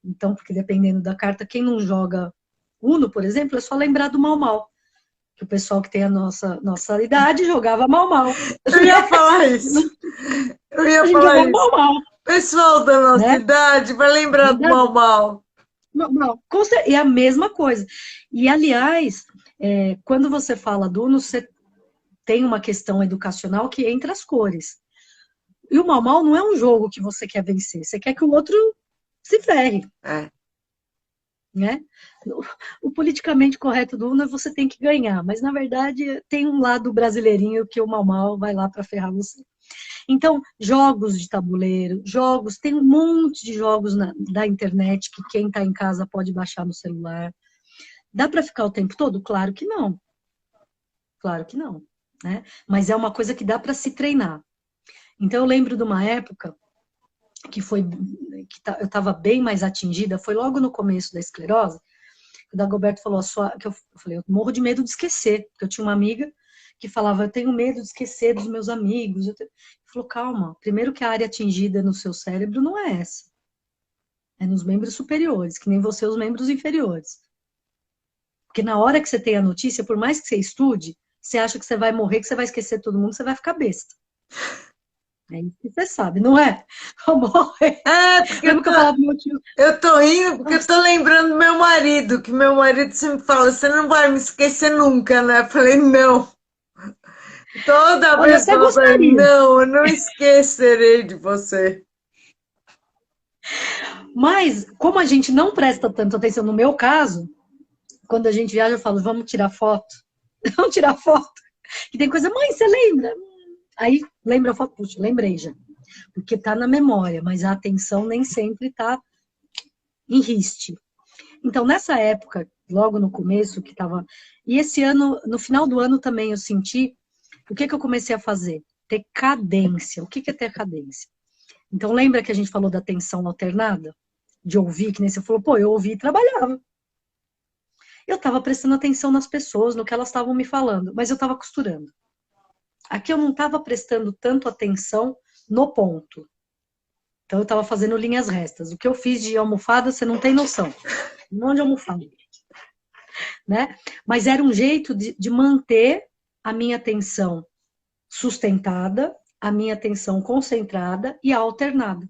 Então, porque dependendo da carta, quem não joga Uno, por exemplo, é só lembrar do Mau-Mau. Que o pessoal que tem a nossa idade jogava Mau-Mau. Eu ia falar isso. Eu ia falar isso. Mau-Mau. Pessoal da nossa idade vai lembrar do Mau-Mau. É a mesma coisa. E, aliás, quando você fala do Uno, você tem uma questão educacional que é entre as cores. E o Mau-Mau não é um jogo que você quer vencer. Você quer que o outro se ferre. Né? O politicamente correto do Uno é você tem que ganhar. Mas, na verdade, tem um lado brasileirinho que o Mau-Mau vai lá para ferrar você. Então, jogos de tabuleiro, tem um monte de jogos da internet que quem está em casa pode baixar no celular. Dá para ficar o tempo todo? Claro que não. Claro que não. Né? Mas é uma coisa que dá para se treinar. Então, eu lembro de uma época que eu estava bem mais atingida, foi logo no começo da esclerose, que o Dagoberto falou, eu falei, eu morro de medo de esquecer, porque eu tinha uma amiga que falava, eu tenho medo de esquecer dos meus amigos. Ele falou, calma, primeiro que a área atingida no seu cérebro não é essa. É nos membros superiores, que nem você, os membros inferiores. Porque na hora que você tem a notícia, por mais que você estude, você acha que você vai morrer, que você vai esquecer todo mundo, você vai ficar besta. É isso que você sabe, não é? Porque eu tô rindo porque eu tô lembrando do meu marido, que meu marido sempre fala, você não vai me esquecer nunca, né? Eu falei, não. Toda vez que eu falei, não, eu não esquecerei de você. Mas, como a gente não presta tanta atenção, no meu caso, quando a gente viaja, eu falo, vamos tirar foto. Vamos tirar foto. E tem coisa, mãe, você lembra? Aí, lembra a foto? Puxa, lembrei já. Porque tá na memória, mas a atenção nem sempre tá em riste. Então, nessa época, logo no começo, que tava... E esse ano, no final do ano também, eu senti... O que eu comecei a fazer? Ter cadência. O que é ter cadência? Então, lembra que a gente falou da atenção alternada? De ouvir, que nem você falou, eu ouvi e trabalhava. Eu estava prestando atenção nas pessoas, no que elas estavam me falando, mas eu estava costurando. Aqui eu não estava prestando tanto atenção no ponto. Então, eu estava fazendo linhas restas. O que eu fiz de almofada, você não tem noção. Um monte de almofada. Né? Mas era um jeito de manter a minha atenção sustentada, a minha atenção concentrada e alternada.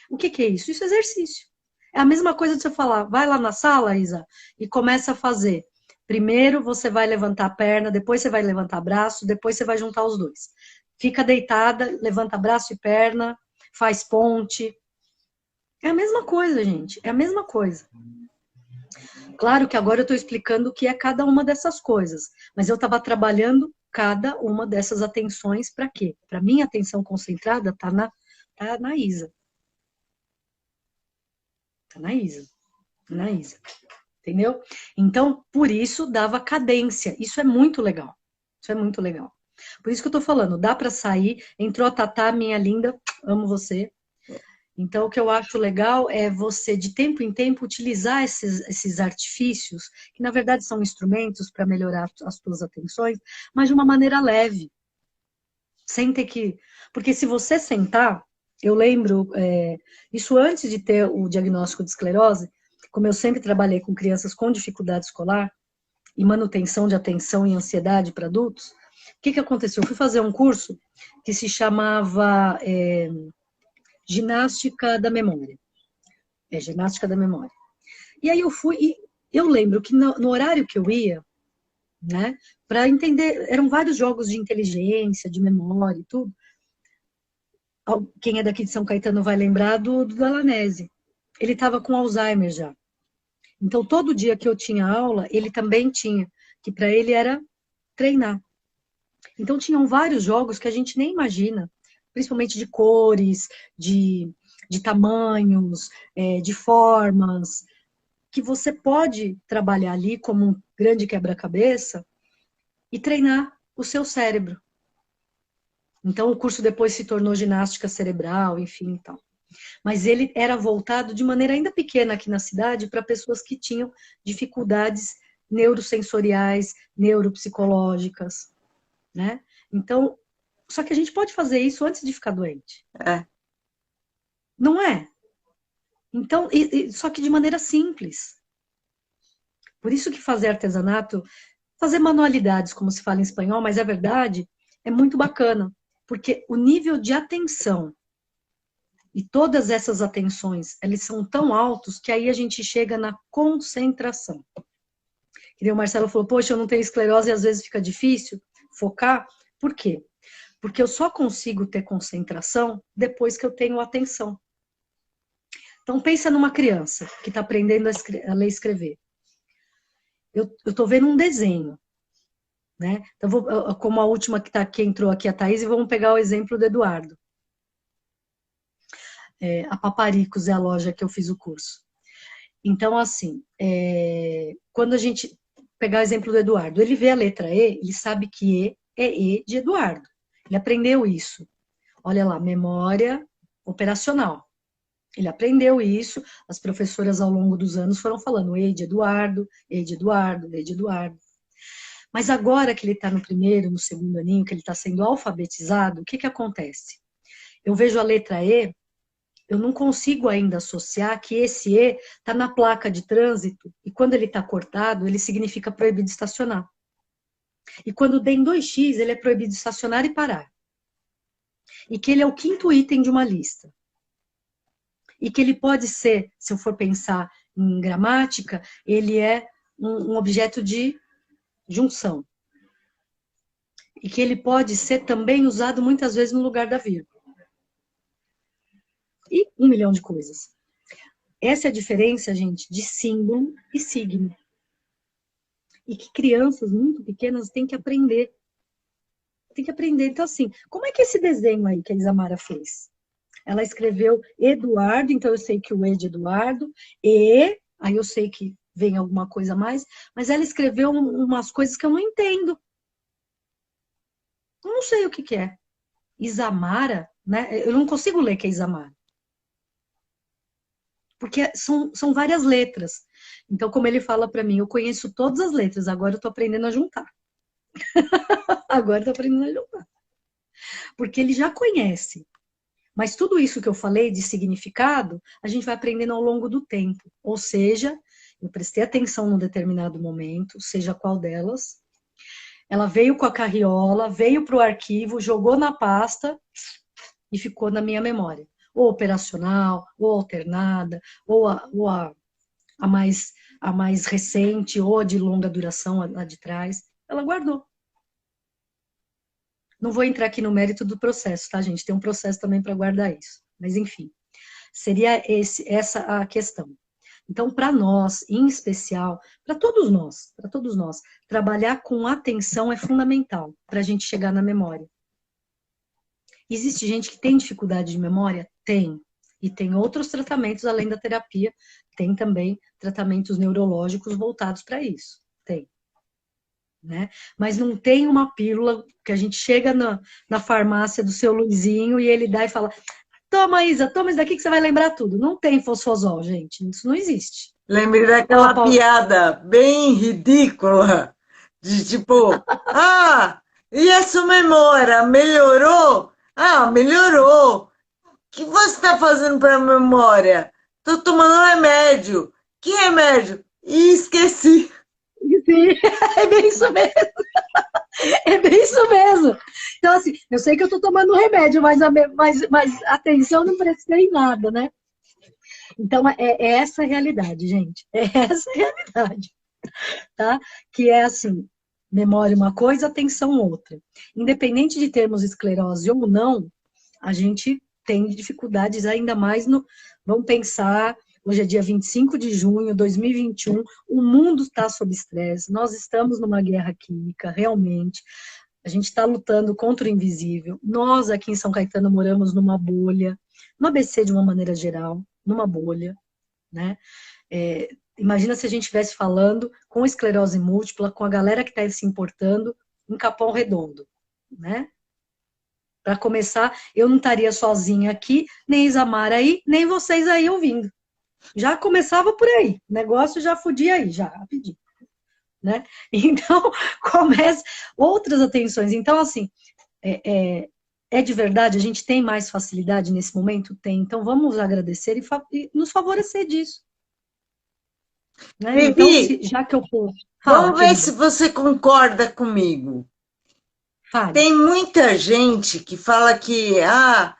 O que é isso? Isso é exercício. É a mesma coisa de você falar, vai lá na sala, Isa, e começa a fazer. Primeiro você vai levantar a perna, depois você vai levantar braço, depois você vai juntar os dois. Fica deitada, levanta braço e perna, faz ponte. É a mesma coisa, gente. É a mesma coisa. Claro que agora eu estou explicando o que é cada uma dessas coisas, mas eu estava trabalhando cada uma dessas atenções para quê? Para minha atenção concentrada tá na Isa. Tá na Isa. Na Isa. Entendeu? Então, por isso dava cadência. Isso é muito legal. Isso é muito legal. Por isso que eu tô falando, dá para sair. Entrou a Tatá, minha linda, amo você. Então, o que eu acho legal é você, de tempo em tempo, utilizar esses artifícios, que na verdade são instrumentos para melhorar as tuas atenções, mas de uma maneira leve, sem ter que. Porque se você sentar, eu lembro, isso antes de ter o diagnóstico de esclerose, como eu sempre trabalhei com crianças com dificuldade escolar e manutenção de atenção e ansiedade para adultos, o que aconteceu? Eu fui fazer um curso que se chamava Ginástica da Memória. Ginástica da Memória. E aí eu fui, e eu lembro que no horário que eu ia, né, para entender, eram vários jogos de inteligência, de memória e tudo. Quem é daqui de São Caetano vai lembrar do Dalanese. Ele estava com Alzheimer já. Então, todo dia que eu tinha aula, ele também tinha, que para ele era treinar. Então, tinham vários jogos que a gente nem imagina, principalmente de cores, de tamanhos, de formas, que você pode trabalhar ali como um grande quebra-cabeça e treinar o seu cérebro. Então, o curso depois se tornou ginástica cerebral, enfim, e tal. Mas ele era voltado de maneira ainda pequena aqui na cidade para pessoas que tinham dificuldades neurosensoriais, neuropsicológicas, né? Então, só que a gente pode fazer isso antes de ficar doente. É. Não é? Então, só que de maneira simples. Por isso que fazer artesanato, fazer manualidades, como se fala em espanhol, mas é verdade, é muito bacana. Porque o nível de atenção e todas essas atenções, eles são tão altos que aí a gente chega na concentração. Que nem o Marcelo falou, poxa, eu não tenho esclerose e às vezes fica difícil focar. Por quê? Porque eu só consigo ter concentração depois que eu tenho atenção. Então, pensa numa criança que está aprendendo a ler e escrever. Eu estou vendo um desenho, né? Então, como a última que entrou aqui, a Thaís, e vamos pegar o exemplo do Eduardo. A Paparicos é a loja que eu fiz o curso. Então, assim, quando a gente pegar o exemplo do Eduardo, ele vê a letra E, ele sabe que E é E de Eduardo. Ele aprendeu isso. Olha lá, memória operacional. Ele aprendeu isso, as professoras ao longo dos anos foram falando E de Eduardo, E de Eduardo, E de Eduardo. Mas agora que ele está no primeiro, no segundo aninho, que ele está sendo alfabetizado, o que acontece? Eu vejo a letra E, eu não consigo ainda associar que esse E está na placa de trânsito e quando ele está cortado, ele significa proibido estacionar. E quando tem 2x, ele é proibido estacionar e parar. E que ele é o quinto item de uma lista. E que ele pode ser, se eu for pensar em gramática, ele é um objeto de junção. E que ele pode ser também usado muitas vezes no lugar da vírgula. E 1 milhão de coisas. Essa é a diferença, gente, de símbolo e signo. E que crianças muito pequenas têm que aprender. Tem que aprender. Então, assim, como é que esse desenho aí que a Isamara fez? Ela escreveu Eduardo, então eu sei que o E de Eduardo, aí eu sei que vem alguma coisa a mais, mas ela escreveu umas coisas que eu não entendo. Eu não sei o que é. Isamara, né? Eu não consigo ler que é Isamara. Porque são várias letras. Então, como ele fala para mim, eu conheço todas as letras, agora eu estou aprendendo a juntar. Agora eu estou aprendendo a juntar. Porque ele já conhece. Mas tudo isso que eu falei de significado, a gente vai aprendendo ao longo do tempo. Ou seja, eu prestei atenção num determinado momento, seja qual delas. Ela veio com a carriola, veio para o arquivo, jogou na pasta e ficou na minha memória. Ou operacional, ou alternada, ou a mais recente, ou a de longa duração, a de trás. Ela guardou. Não vou entrar aqui no mérito do processo, tá, gente? Tem um processo também para guardar isso. Mas, enfim, seria essa a questão. Então, para nós, em especial, para todos nós, trabalhar com atenção é fundamental para a gente chegar na memória. Existe gente que tem dificuldade de memória? Tem. E tem outros tratamentos além da terapia. Tem também tratamentos neurológicos voltados para isso. Tem. Né? Mas não tem uma pílula que a gente chega na farmácia do seu Luizinho e ele dá e fala, Toma, Isa, toma isso daqui que você vai lembrar tudo. Não tem fosfosol, gente. Isso não existe. Lembrei daquela piada bem ridícula, de tipo, e a sua memória melhorou? Ah, melhorou. O que você está fazendo para a memória? Estou tomando remédio. Que remédio? E esqueci. Sim, é bem isso mesmo. É bem isso mesmo. Então, assim, eu sei que eu estou tomando remédio, mas atenção, não prestei em nada, né? Então, é essa a realidade, gente. É essa a realidade, tá? Que é assim, memória uma coisa, atenção outra. Independente de termos esclerose ou não, a gente tem dificuldades ainda mais no... Vamos pensar, hoje é dia 25 de junho de 2021, o mundo está sob estresse, nós estamos numa guerra química, realmente. A gente está lutando contra o invisível. Nós aqui em São Caetano moramos numa bolha, no ABC de uma maneira geral, numa bolha, né? Imagina se a gente estivesse falando com esclerose múltipla, com a galera que está se importando em Capão Redondo, né? Para começar, eu não estaria sozinha aqui, nem Isamar aí, nem vocês aí ouvindo. Já começava por aí, o negócio já fudia aí, já, rapidinho. Né? Então, começa outras atenções. Então, assim, é de verdade, a gente tem mais facilidade nesse momento? Tem. Então, vamos agradecer e nos favorecer disso. Né? Então, já que eu posso... Vamos ver se você concorda comigo. Fale. Tem muita gente que fala que a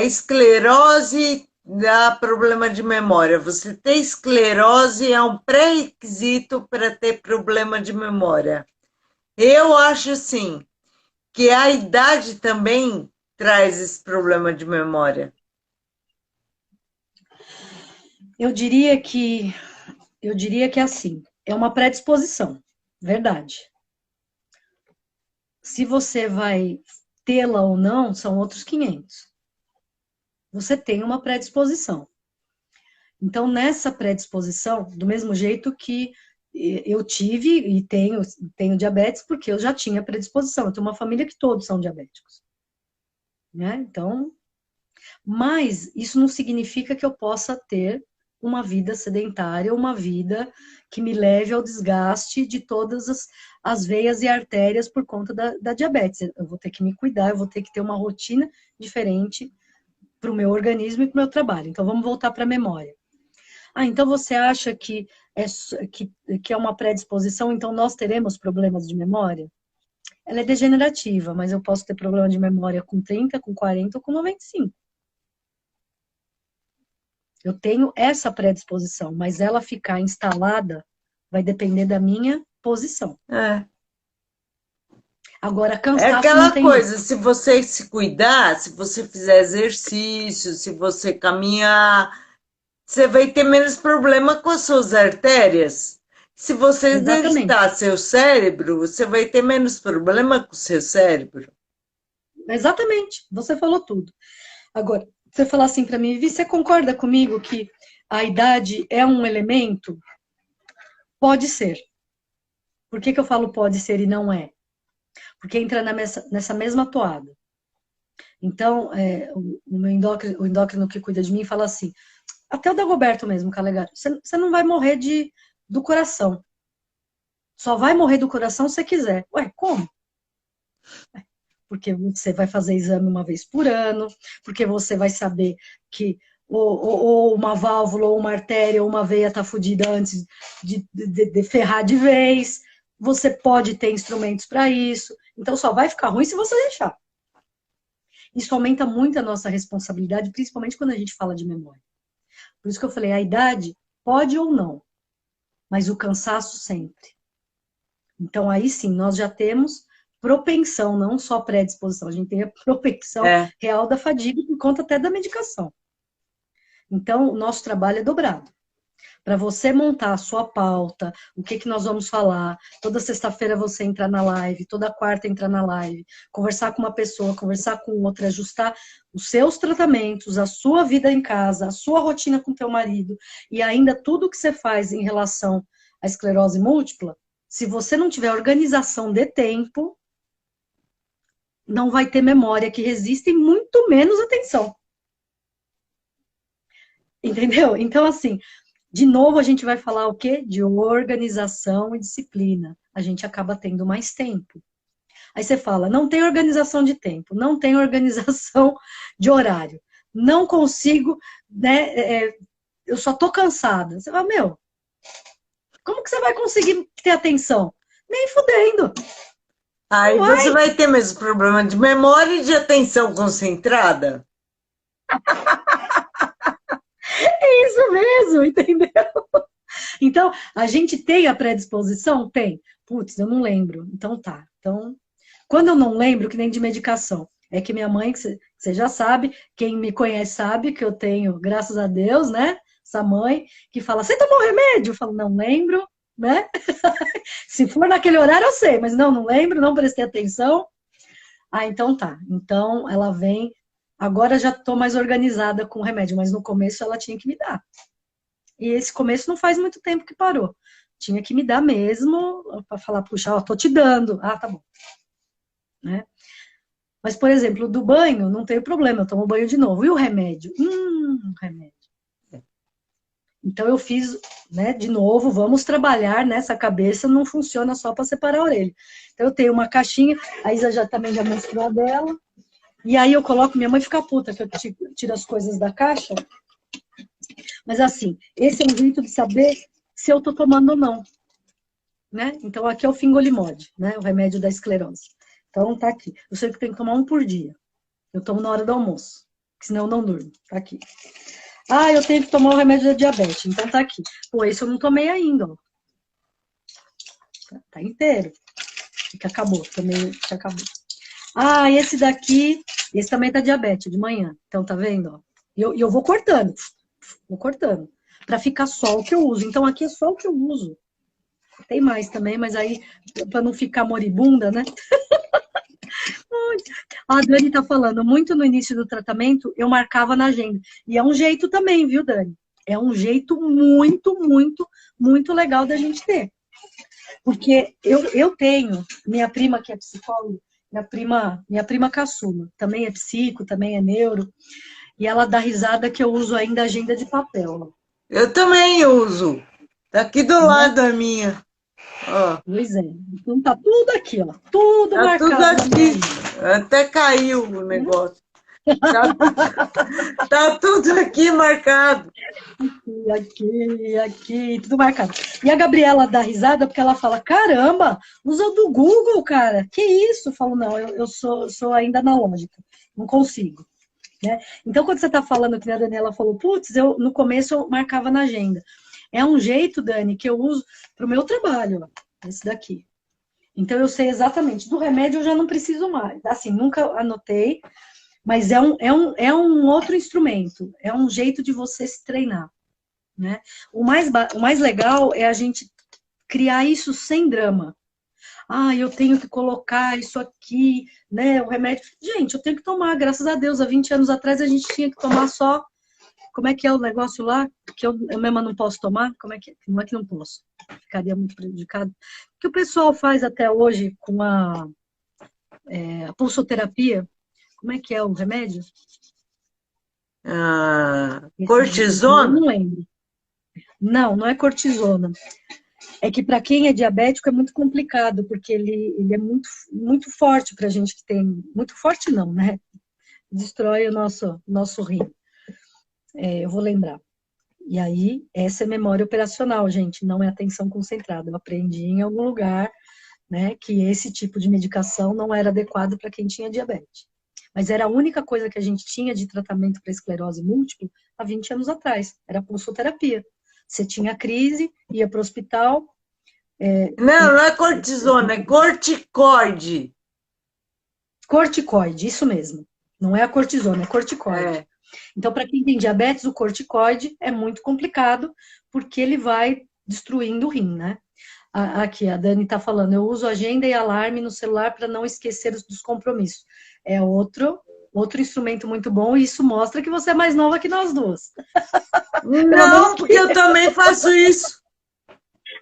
esclerose dá problema de memória. Você ter esclerose é um pré-requisito para ter problema de memória. Eu acho, assim, que a idade também traz esse problema de memória. Eu diria que assim, é uma predisposição, verdade. Se você vai tê-la ou não, são outros 500. Você tem uma predisposição. Então, nessa predisposição, do mesmo jeito que eu tive e tenho diabetes, porque eu já tinha predisposição. Eu tenho uma família que todos são diabéticos. Né? Então, mas isso não significa que eu possa ter uma vida sedentária, uma vida que me leve ao desgaste de todas as veias e artérias por conta da diabetes. Eu vou ter que me cuidar, eu vou ter que ter uma rotina diferente para o meu organismo e para o meu trabalho. Então, vamos voltar para a memória. Então você acha que é uma predisposição, então nós teremos problemas de memória? Ela é degenerativa, mas eu posso ter problema de memória com 30, com 40 ou com 95. Eu tenho essa predisposição, mas ela ficar instalada vai depender da minha posição. Agora, cansaço não tem. É aquela coisa, se você se cuidar, se você fizer exercício, se você caminhar, você vai ter menos problema com as suas artérias. Se você exercitar seu cérebro, você vai ter menos problema com o seu cérebro. Exatamente, você falou tudo. Agora, você falar assim para mim, Vivi, você concorda comigo que a idade é um elemento? Pode ser. Por que eu falo pode ser e não é? Porque entra nessa mesma toada. Então, o endócrino que cuida de mim fala assim, até o Dagoberto mesmo, Calegari, você não vai morrer do coração. Só vai morrer do coração se você quiser. Ué, como? Porque você vai fazer exame uma vez por ano, porque você vai saber que ou uma válvula, ou uma artéria, ou uma veia está fodida antes de ferrar de vez. Você pode ter instrumentos para isso. Então, só vai ficar ruim se você deixar. Isso aumenta muito a nossa responsabilidade, principalmente quando a gente fala de memória. Por isso que eu falei, a idade pode ou não, mas o cansaço sempre. Então, aí sim, nós já temos propensão, não só predisposição, a gente tem a propensão real da fadiga por conta até da medicação. Então, o nosso trabalho é dobrado. Para você montar a sua pauta, o que nós vamos falar, toda sexta-feira você entrar na live, toda quarta entrar na live, conversar com uma pessoa, conversar com outra, ajustar os seus tratamentos, a sua vida em casa, a sua rotina com teu marido, e ainda tudo que você faz em relação à esclerose múltipla, se você não tiver organização de tempo, não vai ter memória que resista e muito menos atenção. Entendeu? Então, assim, de novo a gente vai falar o quê? De organização e disciplina. A gente acaba tendo mais tempo. Aí você fala, não tem organização de tempo, não tem organização de horário, não consigo, né? Eu só tô cansada. Você fala, meu, como que você vai conseguir ter atenção? Nem fudendo. Não Aí você vai. vai ter mesmo problema de memória e de atenção concentrada. É isso mesmo, entendeu? Então, a gente tem a predisposição? Tem. Putz, eu não lembro. Então tá. Então, quando eu não lembro, que nem de medicação, é que minha mãe, que você já sabe, quem me conhece sabe que eu tenho, graças a Deus, né? Essa mãe que fala, você tomou remédio? Eu falo, não lembro, né? Se for naquele horário, eu sei, mas não lembro, não prestei atenção. Ah, então tá. Então ela vem. Agora já tô mais organizada com o remédio, mas no começo ela tinha que me dar. E esse começo não faz muito tempo que parou. Tinha que me dar mesmo, para falar, puxa, ó, tô te dando. Ah, tá bom. Né? Mas, por exemplo, do banho, não tem problema, eu tomo banho de novo. E o remédio? Remédio. Então eu fiz, né, de novo, vamos trabalhar nessa cabeça, não funciona só para separar a orelha. Então eu tenho uma caixinha, a Isa já também já mostrou a dela, e aí eu coloco, minha mãe fica puta que eu tiro as coisas da caixa, mas assim, esse é um jeito de saber se eu tô tomando ou não, né? Então aqui é o fingolimod, né, o remédio da esclerose. Então tá aqui, eu sei que tem que tomar um por dia, eu tomo na hora do almoço, senão eu não durmo, tá aqui. Ah, eu tenho que tomar o remédio da diabetes, então tá aqui. Pô, esse eu não tomei ainda, ó. Tá inteiro. Que acabou, tomei, que acabou. Ah, esse daqui, esse também tá diabetes, de manhã. Então, tá vendo, ó? E eu vou cortando, pra ficar só o que eu uso. Então, aqui é só o que eu uso. Tem mais também, mas aí, pra não ficar moribunda, né? A Dani tá falando, muito no início do tratamento, eu marcava na agenda. E é um jeito também, viu, Dani? É um jeito muito, muito, muito legal da gente ter. Porque eu tenho, minha prima que é psicóloga, minha prima caçula, também é psico, também é neuro, e ela dá risada que eu uso ainda agenda de papel. Eu também uso. Tá aqui do Né? lado a minha. Ó, Pois é. Então tá tudo aqui, ó. Tudo tá tudo marcado na minha aqui. agenda. Até caiu o negócio. Tá, tá tudo aqui marcado. Aqui, tudo marcado. E a Gabriela dá risada porque ela fala: caramba, usa o do Google, cara. Que isso? Eu falo: não, eu sou ainda analógica, não consigo. Né? Então, quando você está falando que a Daniela falou, putz, no começo eu marcava na agenda. É um jeito, Dani, que eu uso para o meu trabalho, ó, esse daqui. Então, eu sei exatamente. Do remédio eu já não preciso mais. Assim, nunca anotei, mas é um outro instrumento. É um jeito de você se treinar. Né? O mais legal é a gente criar isso sem drama. Ah, eu tenho que colocar isso aqui, né? O remédio. Gente, eu tenho que tomar, graças a Deus. Há 20 anos atrás a gente tinha que tomar só. Como é que é o negócio lá? Que eu mesma não posso tomar? Como é que é? Não é que não posso. Ficaria muito prejudicado. O que o pessoal faz até hoje com a pulsoterapia? Como é que é o remédio? Ah, Eu cortisona? não lembro. Não é cortisona. É que para quem é diabético é muito complicado, porque ele é muito, muito forte para a gente que tem. Muito forte não, né? Destrói o nosso rim. Eu vou lembrar. E aí, essa é memória operacional, gente, não é atenção concentrada. Eu aprendi em algum lugar, né, que esse tipo de medicação não era adequado para quem tinha diabetes. Mas era a única coisa que a gente tinha de tratamento para esclerose múltipla há 20 anos atrás. Era a pulsoterapia. Você tinha crise, ia para o hospital. Não é cortisona, é corticoide. Corticoide, isso mesmo. Não é a cortisona, é corticoide. É. Então, para quem tem diabetes, o corticoide é muito complicado, porque ele vai destruindo o rim, né? Aqui, a Dani está falando, eu uso agenda e alarme no celular para não esquecer dos compromissos. É outro instrumento muito bom, e isso mostra que você é mais nova que nós duas. Pelo menos Não, que... porque eu também faço isso.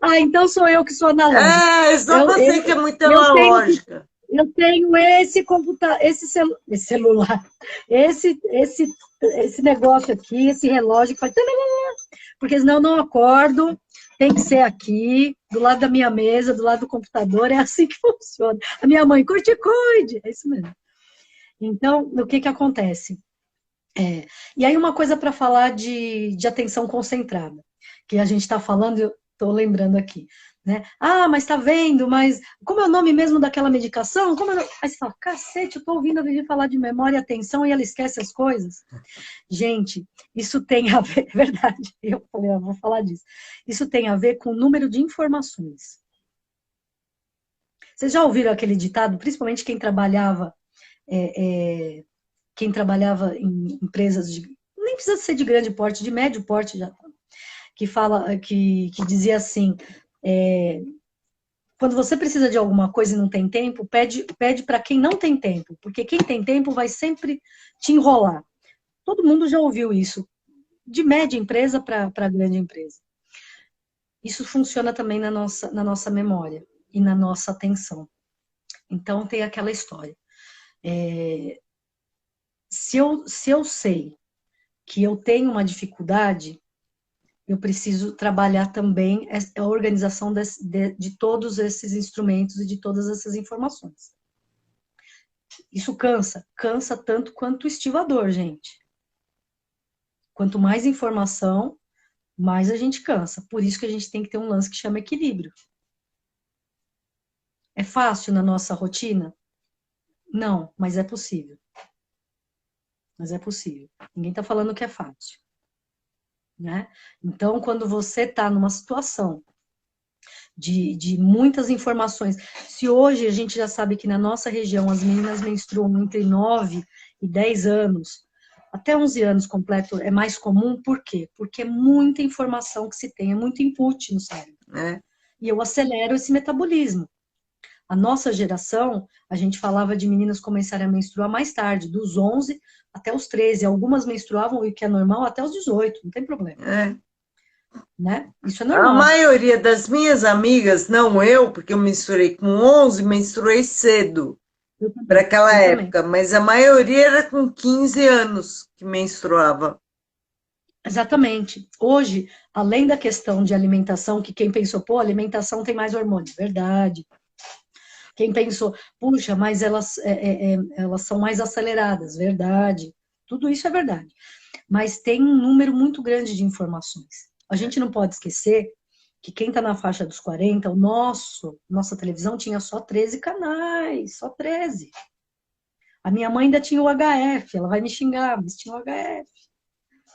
Ah, então sou eu que sou analógica. É só Eu, você eu, que é muito eu tenho que analógica. Eu tenho esse computador, esse celular, esse negócio aqui, esse relógio que faz... Porque senão eu não acordo, tem que ser aqui, do lado da minha mesa, do lado do computador, é assim que funciona. A minha mãe, curte, cuide, é isso mesmo. Então, o que que acontece? E aí uma coisa para falar de atenção concentrada, que a gente está falando, eu estou lembrando aqui, né? Ah, mas tá vendo, mas como é o nome mesmo daquela medicação? Aí você fala, cacete, eu estou ouvindo a Vivi falar de memória e atenção e ela esquece as coisas. Gente, isso tem a ver, é verdade, eu falei, eu vou falar disso. Isso tem a ver com o número de informações. Vocês já ouviram aquele ditado, principalmente quem trabalhava em empresas nem precisa ser de grande porte, de médio porte já, que dizia assim, quando você precisa de alguma coisa e não tem tempo, pede para quem não tem tempo, porque quem tem tempo vai sempre te enrolar. Todo mundo já ouviu isso, de média empresa para grande empresa. Isso funciona também na nossa memória e na nossa atenção. Então, tem aquela história. Se eu sei que eu tenho uma dificuldade, eu preciso trabalhar também a organização de todos esses instrumentos e de todas essas informações. Isso cansa tanto quanto o estivador, gente. Quanto mais informação, mais a gente cansa. Por isso que a gente tem que ter um lance que chama equilíbrio. É fácil na nossa rotina? Não, mas é possível. Mas é possível. Ninguém está falando que é fácil. Né? Então, quando você está numa situação de muitas informações, se hoje a gente já sabe que na nossa região as meninas menstruam entre 9 e 10 anos, até 11 anos completo é mais comum, por quê? Porque é muita informação que se tem, é muito input no cérebro. E eu acelero esse metabolismo. A nossa geração, a gente falava de meninas começarem a menstruar mais tarde, dos 11 até os 13. Algumas menstruavam, o que é normal, até os 18, não tem problema. Né? Isso é normal. A maioria das minhas amigas, não eu, porque eu menstruei com 11, menstruei cedo para aquela época, mas a maioria era com 15 anos que menstruava. Exatamente. Hoje, além da questão de alimentação, que quem pensou, pô, alimentação tem mais hormônio, verdade. Quem pensou, puxa, mas elas são mais aceleradas, verdade. Tudo isso é verdade. Mas tem um número muito grande de informações. A gente não pode esquecer que quem está na faixa dos 40, nossa televisão tinha só 13 canais, só 13. A minha mãe ainda tinha o HF, ela vai me xingar, mas tinha o HF.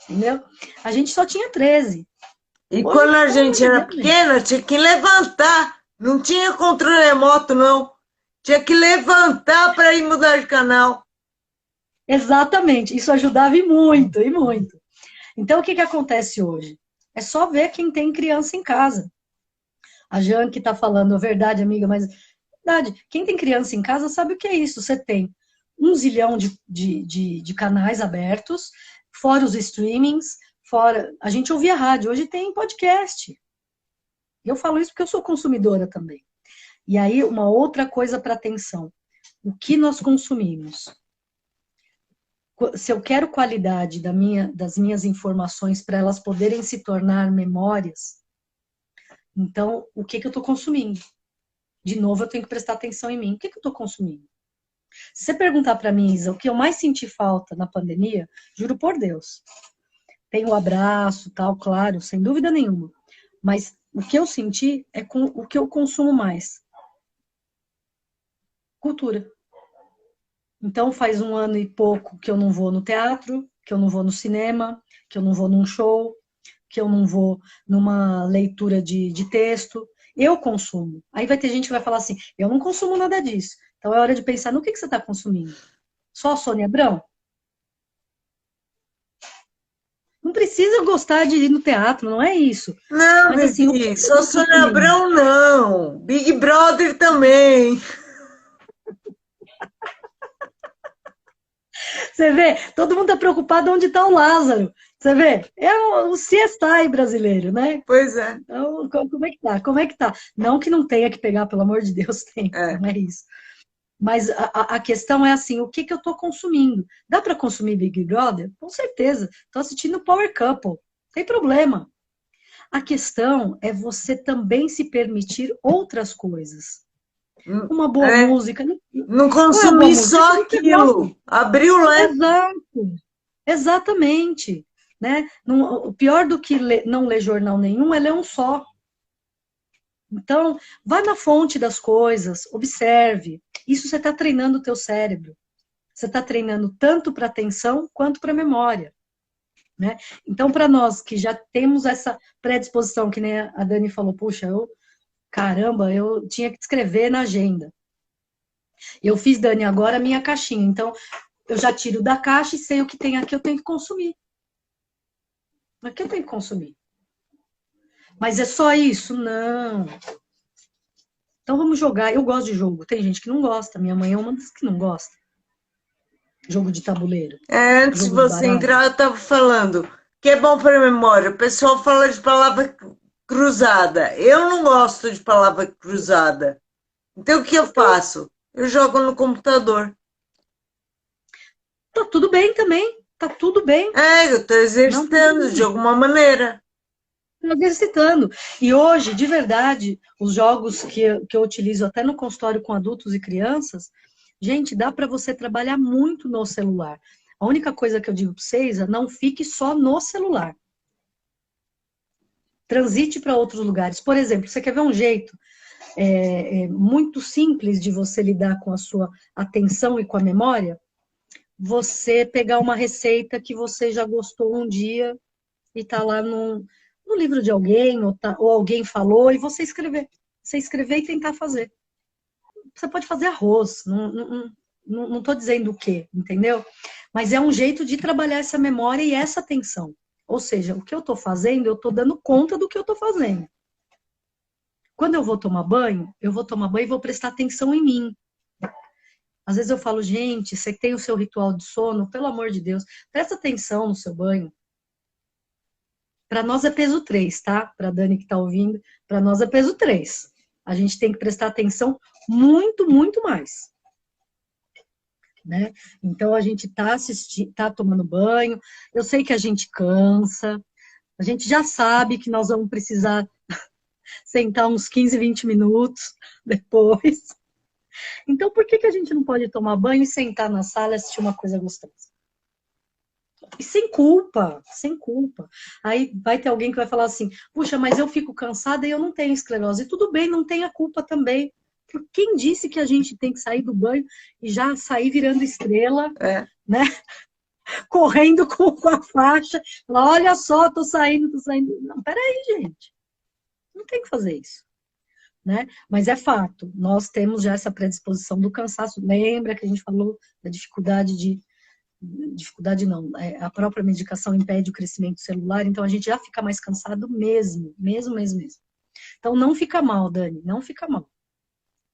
Entendeu? A gente só tinha 13. E quando a gente era pequena, tinha que levantar. Não tinha controle remoto, não. Tinha que levantar para ir mudar de canal. Exatamente. Isso ajudava e muito, e muito. Então, o que acontece hoje? É só ver quem tem criança em casa. A Jan que está falando, verdade, amiga, mas... Verdade, quem tem criança em casa sabe o que é isso. Você tem 1 zilhão de canais abertos, fora os streamings, fora... A gente ouvia rádio, hoje tem podcast. Eu falo isso porque eu sou consumidora também. E aí, uma outra coisa para atenção. O que nós consumimos? Se eu quero qualidade das minhas informações para elas poderem se tornar memórias, então, o que eu estou consumindo? De novo, eu tenho que prestar atenção em mim. O que eu estou consumindo? Se você perguntar para mim, Isa, o que eu mais senti falta na pandemia, juro por Deus, tem o abraço, tal, claro, sem dúvida nenhuma. Mas o que eu senti é com o que eu consumo mais. Cultura. Então, faz 1 ano e pouco que eu não vou no teatro, que eu não vou no cinema, que eu não vou num show, que eu não vou numa leitura de texto. Eu consumo. Aí vai ter gente que vai falar assim, eu não consumo nada disso. Então, é hora de pensar no que você está consumindo. Só a Sônia Abrão? Não precisa gostar de ir no teatro, não é isso. Não, mas, assim, só Sônia Abrão, não. Big Brother também. Você vê, todo mundo está preocupado onde está o Lázaro. Você vê, é o CSI brasileiro, né? Pois é. Então, como é que tá? Como é que tá? Não que não tenha que pegar, pelo amor de Deus, tem. Não é isso. Mas a questão é assim, o que que eu estou consumindo? Dá para consumir Big Brother? Com certeza. Estou assistindo Power Couple, sem problema. A questão é você também se permitir outras coisas. Uma boa É, música. não Qual é a boa consumir música? só Aquilo que você gosta. aquilo. Abriu o leque. Exato. Exatamente. Né? O pior do que não ler jornal nenhum é ler um só. Então, vá na fonte das coisas, observe. Isso você está treinando o teu cérebro. Você está treinando tanto para atenção quanto para memória. Né? Então, para nós que já temos essa predisposição, que nem a Dani falou, puxa, caramba, eu tinha que escrever na agenda. Eu fiz, Dani, agora a minha caixinha. Então, eu já tiro da caixa e sei o que tem aqui, eu tenho que consumir. Aqui eu tenho que consumir. Mas é só isso? Não. Então vamos jogar. Eu gosto de jogo. Tem gente que não gosta. Minha mãe é uma das que não gosta. Jogo de tabuleiro. Antes de Jogo de você baralho. entrar, eu estava falando que é bom para a memória. O pessoal fala de palavra cruzada. Eu não gosto de palavra cruzada. Então, o que eu Então, faço? Eu jogo no computador. tá tudo bem também. Tá tudo bem. Eu estou Não tem exercitando de problema. alguma maneira. Tô exercitando. E hoje, de verdade, os jogos que eu utilizo até no consultório com adultos e crianças, gente, dá para você trabalhar muito no celular. A única coisa que eu digo para vocês é não fique só no celular. Transite para outros lugares. Por exemplo, você quer ver um jeito muito simples de você lidar com a sua atenção e com a memória? Você pegar uma receita que você já gostou um dia e está lá no livro de alguém, ou alguém falou, e você escrever. Você escrever e tentar fazer. Você pode fazer arroz, não estou dizendo o quê, entendeu? Mas é um jeito de trabalhar essa memória e essa atenção. Ou seja, o que eu estou fazendo, eu estou dando conta do que eu estou fazendo. Quando eu vou tomar banho e vou prestar atenção em mim. Às vezes eu falo, gente, você tem o seu ritual de sono, pelo amor de Deus, presta atenção no seu banho. Para nós é peso 3, tá? Para a Dani que está ouvindo, para nós é peso 3. A gente tem que prestar atenção muito, muito mais. Né? Então a gente tá tomando banho, eu sei que a gente cansa, a gente já sabe que nós vamos precisar sentar uns 15, 20 minutos depois. Então por que a gente não pode tomar banho e sentar na sala e assistir uma coisa gostosa? E sem culpa, sem culpa. Aí vai ter alguém que vai falar assim, puxa, mas eu fico cansada e eu não tenho esclerose. E tudo bem, não tenha culpa também. Por quem disse que a gente tem que sair do banho e já sair virando estrela, É. né? Correndo com a faixa. Falar, olha só, tô saindo, tô saindo. Não, peraí, gente. Não tem que fazer isso. Né? Mas é fato, nós temos já essa predisposição do cansaço. Lembra que a gente falou da dificuldade não, a própria medicação impede o crescimento celular, então a gente já fica mais cansado mesmo. Então não fica mal, Dani, não fica mal.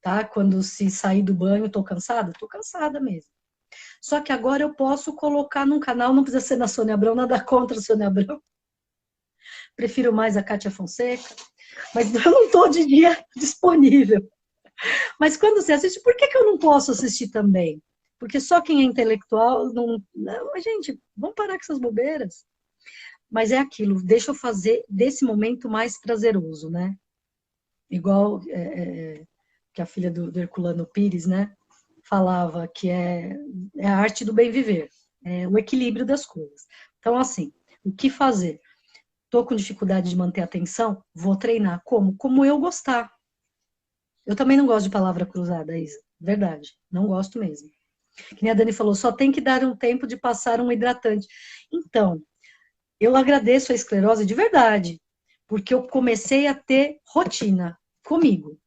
Tá? Quando se sair do banho, tô cansada mesmo. Só que agora eu posso colocar num canal, não precisa ser na Sônia Abrão, nada contra a Sônia Abrão. Prefiro mais a Kátia Fonseca, mas eu não tô de dia disponível. Mas quando você assiste, por que eu não posso assistir também? Porque só quem é intelectual não. Não, gente, vamos parar com essas bobeiras. Mas é aquilo, deixa eu fazer desse momento mais prazeroso, né? Igual que a filha do Herculano Pires, né? Falava que é a arte do bem viver, é o equilíbrio das coisas. Então, assim, o que fazer? Estou com dificuldade de manter a atenção? Vou treinar. Como? Como eu gostar. Eu também não gosto de palavra cruzada, Isa. Verdade. Não gosto mesmo. Que nem a Dani falou, só tem que dar um tempo de passar um hidratante. Então, eu agradeço a esclerose de verdade, porque eu comecei a ter rotina comigo.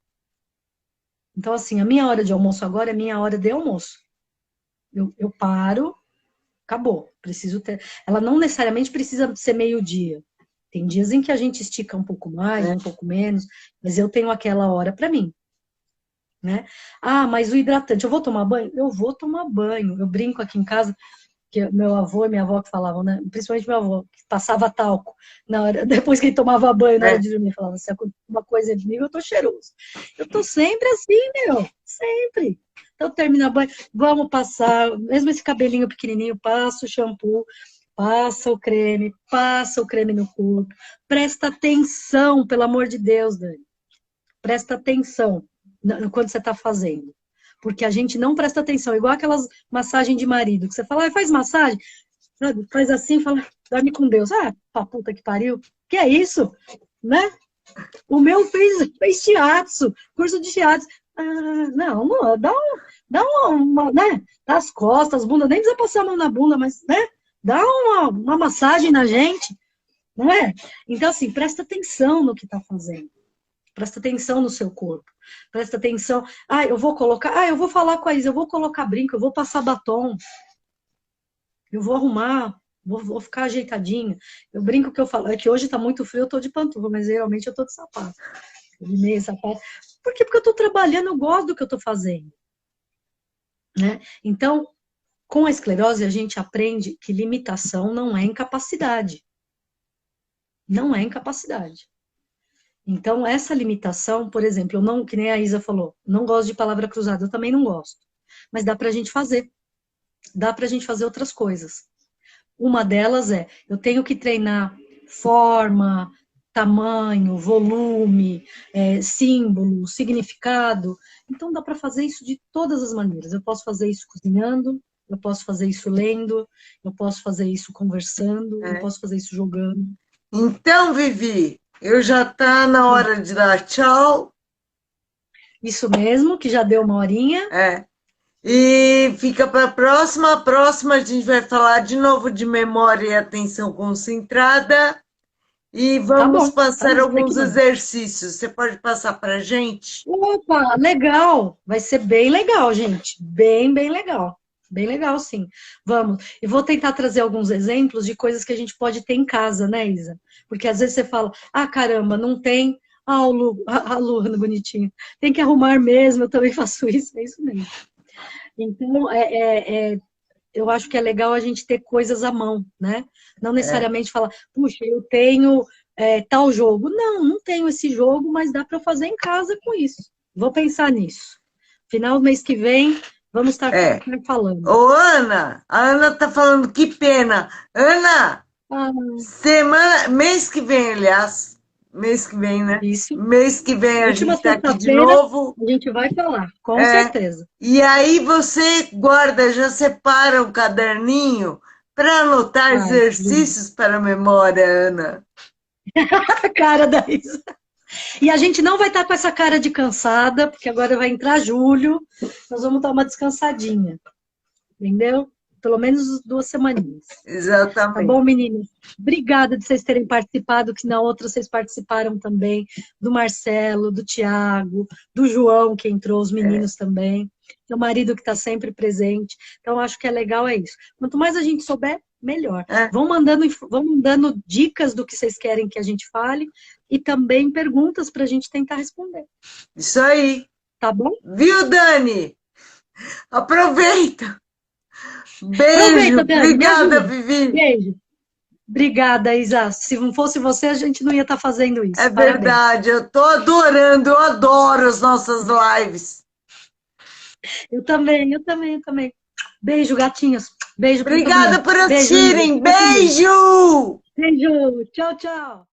Então, assim, a minha hora de almoço agora é minha hora de almoço. Eu paro, acabou. Preciso ter. Ela não necessariamente precisa ser meio-dia. Tem dias em que a gente estica um pouco mais, um pouco menos, mas eu tenho aquela hora para mim. Né? Ah, mas o hidratante, eu vou tomar banho? Eu vou tomar banho. Eu brinco aqui em casa, que meu avô e minha avó que falavam, né? Principalmente meu avô, que passava talco na hora, depois que ele tomava banho na hora de dormir, falava, se acontece uma coisa comigo, eu tô cheiroso. Eu tô sempre assim, meu, sempre. Então termina banho, vamos passar, mesmo esse cabelinho pequenininho, passa o shampoo, passa o creme no corpo. Presta atenção, pelo amor de Deus, Dani. Presta atenção quando você está fazendo. Porque a gente não presta atenção, igual aquelas massagens de marido, que você fala, faz massagem, faz assim, fala, dorme com Deus. Pra puta que pariu. Que é isso? Né? O meu fez shiatsu, curso de shiatsu. Não, dá uma, né? Dá as costas, bunda, nem precisa passar a mão na bunda, mas, né? Dá uma massagem na gente, não é? Então, assim, presta atenção no que está fazendo. Presta atenção no seu corpo. Presta atenção. Eu vou falar com a Isa, eu vou colocar brinco, eu vou passar batom. Eu vou arrumar, vou ficar ajeitadinha. Eu brinco que eu falo, é que hoje tá muito frio, eu tô de pantufa, mas geralmente eu tô de sapato. De meia, sapato. Por quê? Porque eu tô trabalhando, eu gosto do que eu tô fazendo. Né? Então, com a esclerose, a gente aprende que limitação não é incapacidade. Não é incapacidade. Então, essa limitação, por exemplo, eu não, que nem a Isa falou, não gosto de palavra cruzada, eu também não gosto. Mas dá pra gente fazer. Dá pra gente fazer outras coisas. Uma delas é, eu tenho que treinar forma, tamanho, volume, símbolo, significado. Então, dá para fazer isso de todas as maneiras. Eu posso fazer isso cozinhando, eu posso fazer isso lendo, eu posso fazer isso conversando, eu posso fazer isso jogando. Então, Vivi, eu já tá na hora de dar tchau. Isso mesmo, que já deu uma horinha. E fica para a próxima. A próxima a gente vai falar de novo de memória e atenção concentrada. E vamos passar alguns exercícios. Você pode passar para a gente? Opa, legal! Vai ser bem legal, gente. Bem legal. Bem legal, sim. Vamos. E vou tentar trazer alguns exemplos de coisas que a gente pode ter em casa, né, Isa? Porque às vezes você fala, caramba, não tem. A Luana, bonitinha. Tem que arrumar mesmo, eu também faço isso. É isso mesmo. Então, eu acho que é legal a gente ter coisas à mão, né? Não necessariamente falar, puxa, eu tenho tal jogo. Não tenho esse jogo, mas dá para fazer em casa com isso. Vou pensar nisso. Final do mês que vem, vamos estar falando. Ô, Ana, a Ana está falando, que pena. Ana, mês que vem, aliás, mês que vem, né? Isso. Mês que vem a gente está aqui de novo. A gente vai falar, com certeza. E aí você guarda, já separa um caderninho para anotar exercícios para a memória, Ana. A cara da Isa. E a gente não vai estar com essa cara de cansada, porque agora vai entrar julho, nós vamos dar uma descansadinha. Entendeu? Pelo menos 2 semaninhas. Exatamente. Tá bom, meninas? Obrigada de vocês terem participado, que na outra vocês participaram também, do Marcelo, do Tiago, do João, que entrou, os meninos também, meu marido que está sempre presente. Então, acho que é legal, é isso. Quanto mais a gente souber, melhor. Vão mandando dicas do que vocês querem que a gente fale e também perguntas para a gente tentar responder. Isso aí. Tá bom? Viu, Dani? Aproveita. Beijo. Obrigada, Vivi. Beijo. Obrigada, Isa. Se não fosse você, a gente não ia estar fazendo isso. É verdade. Eu tô adorando. Eu adoro as nossas lives. Eu também. Beijo, gatinhos. Beijo. Obrigada por assistirem. Beijo. Beijo. Tchau, tchau.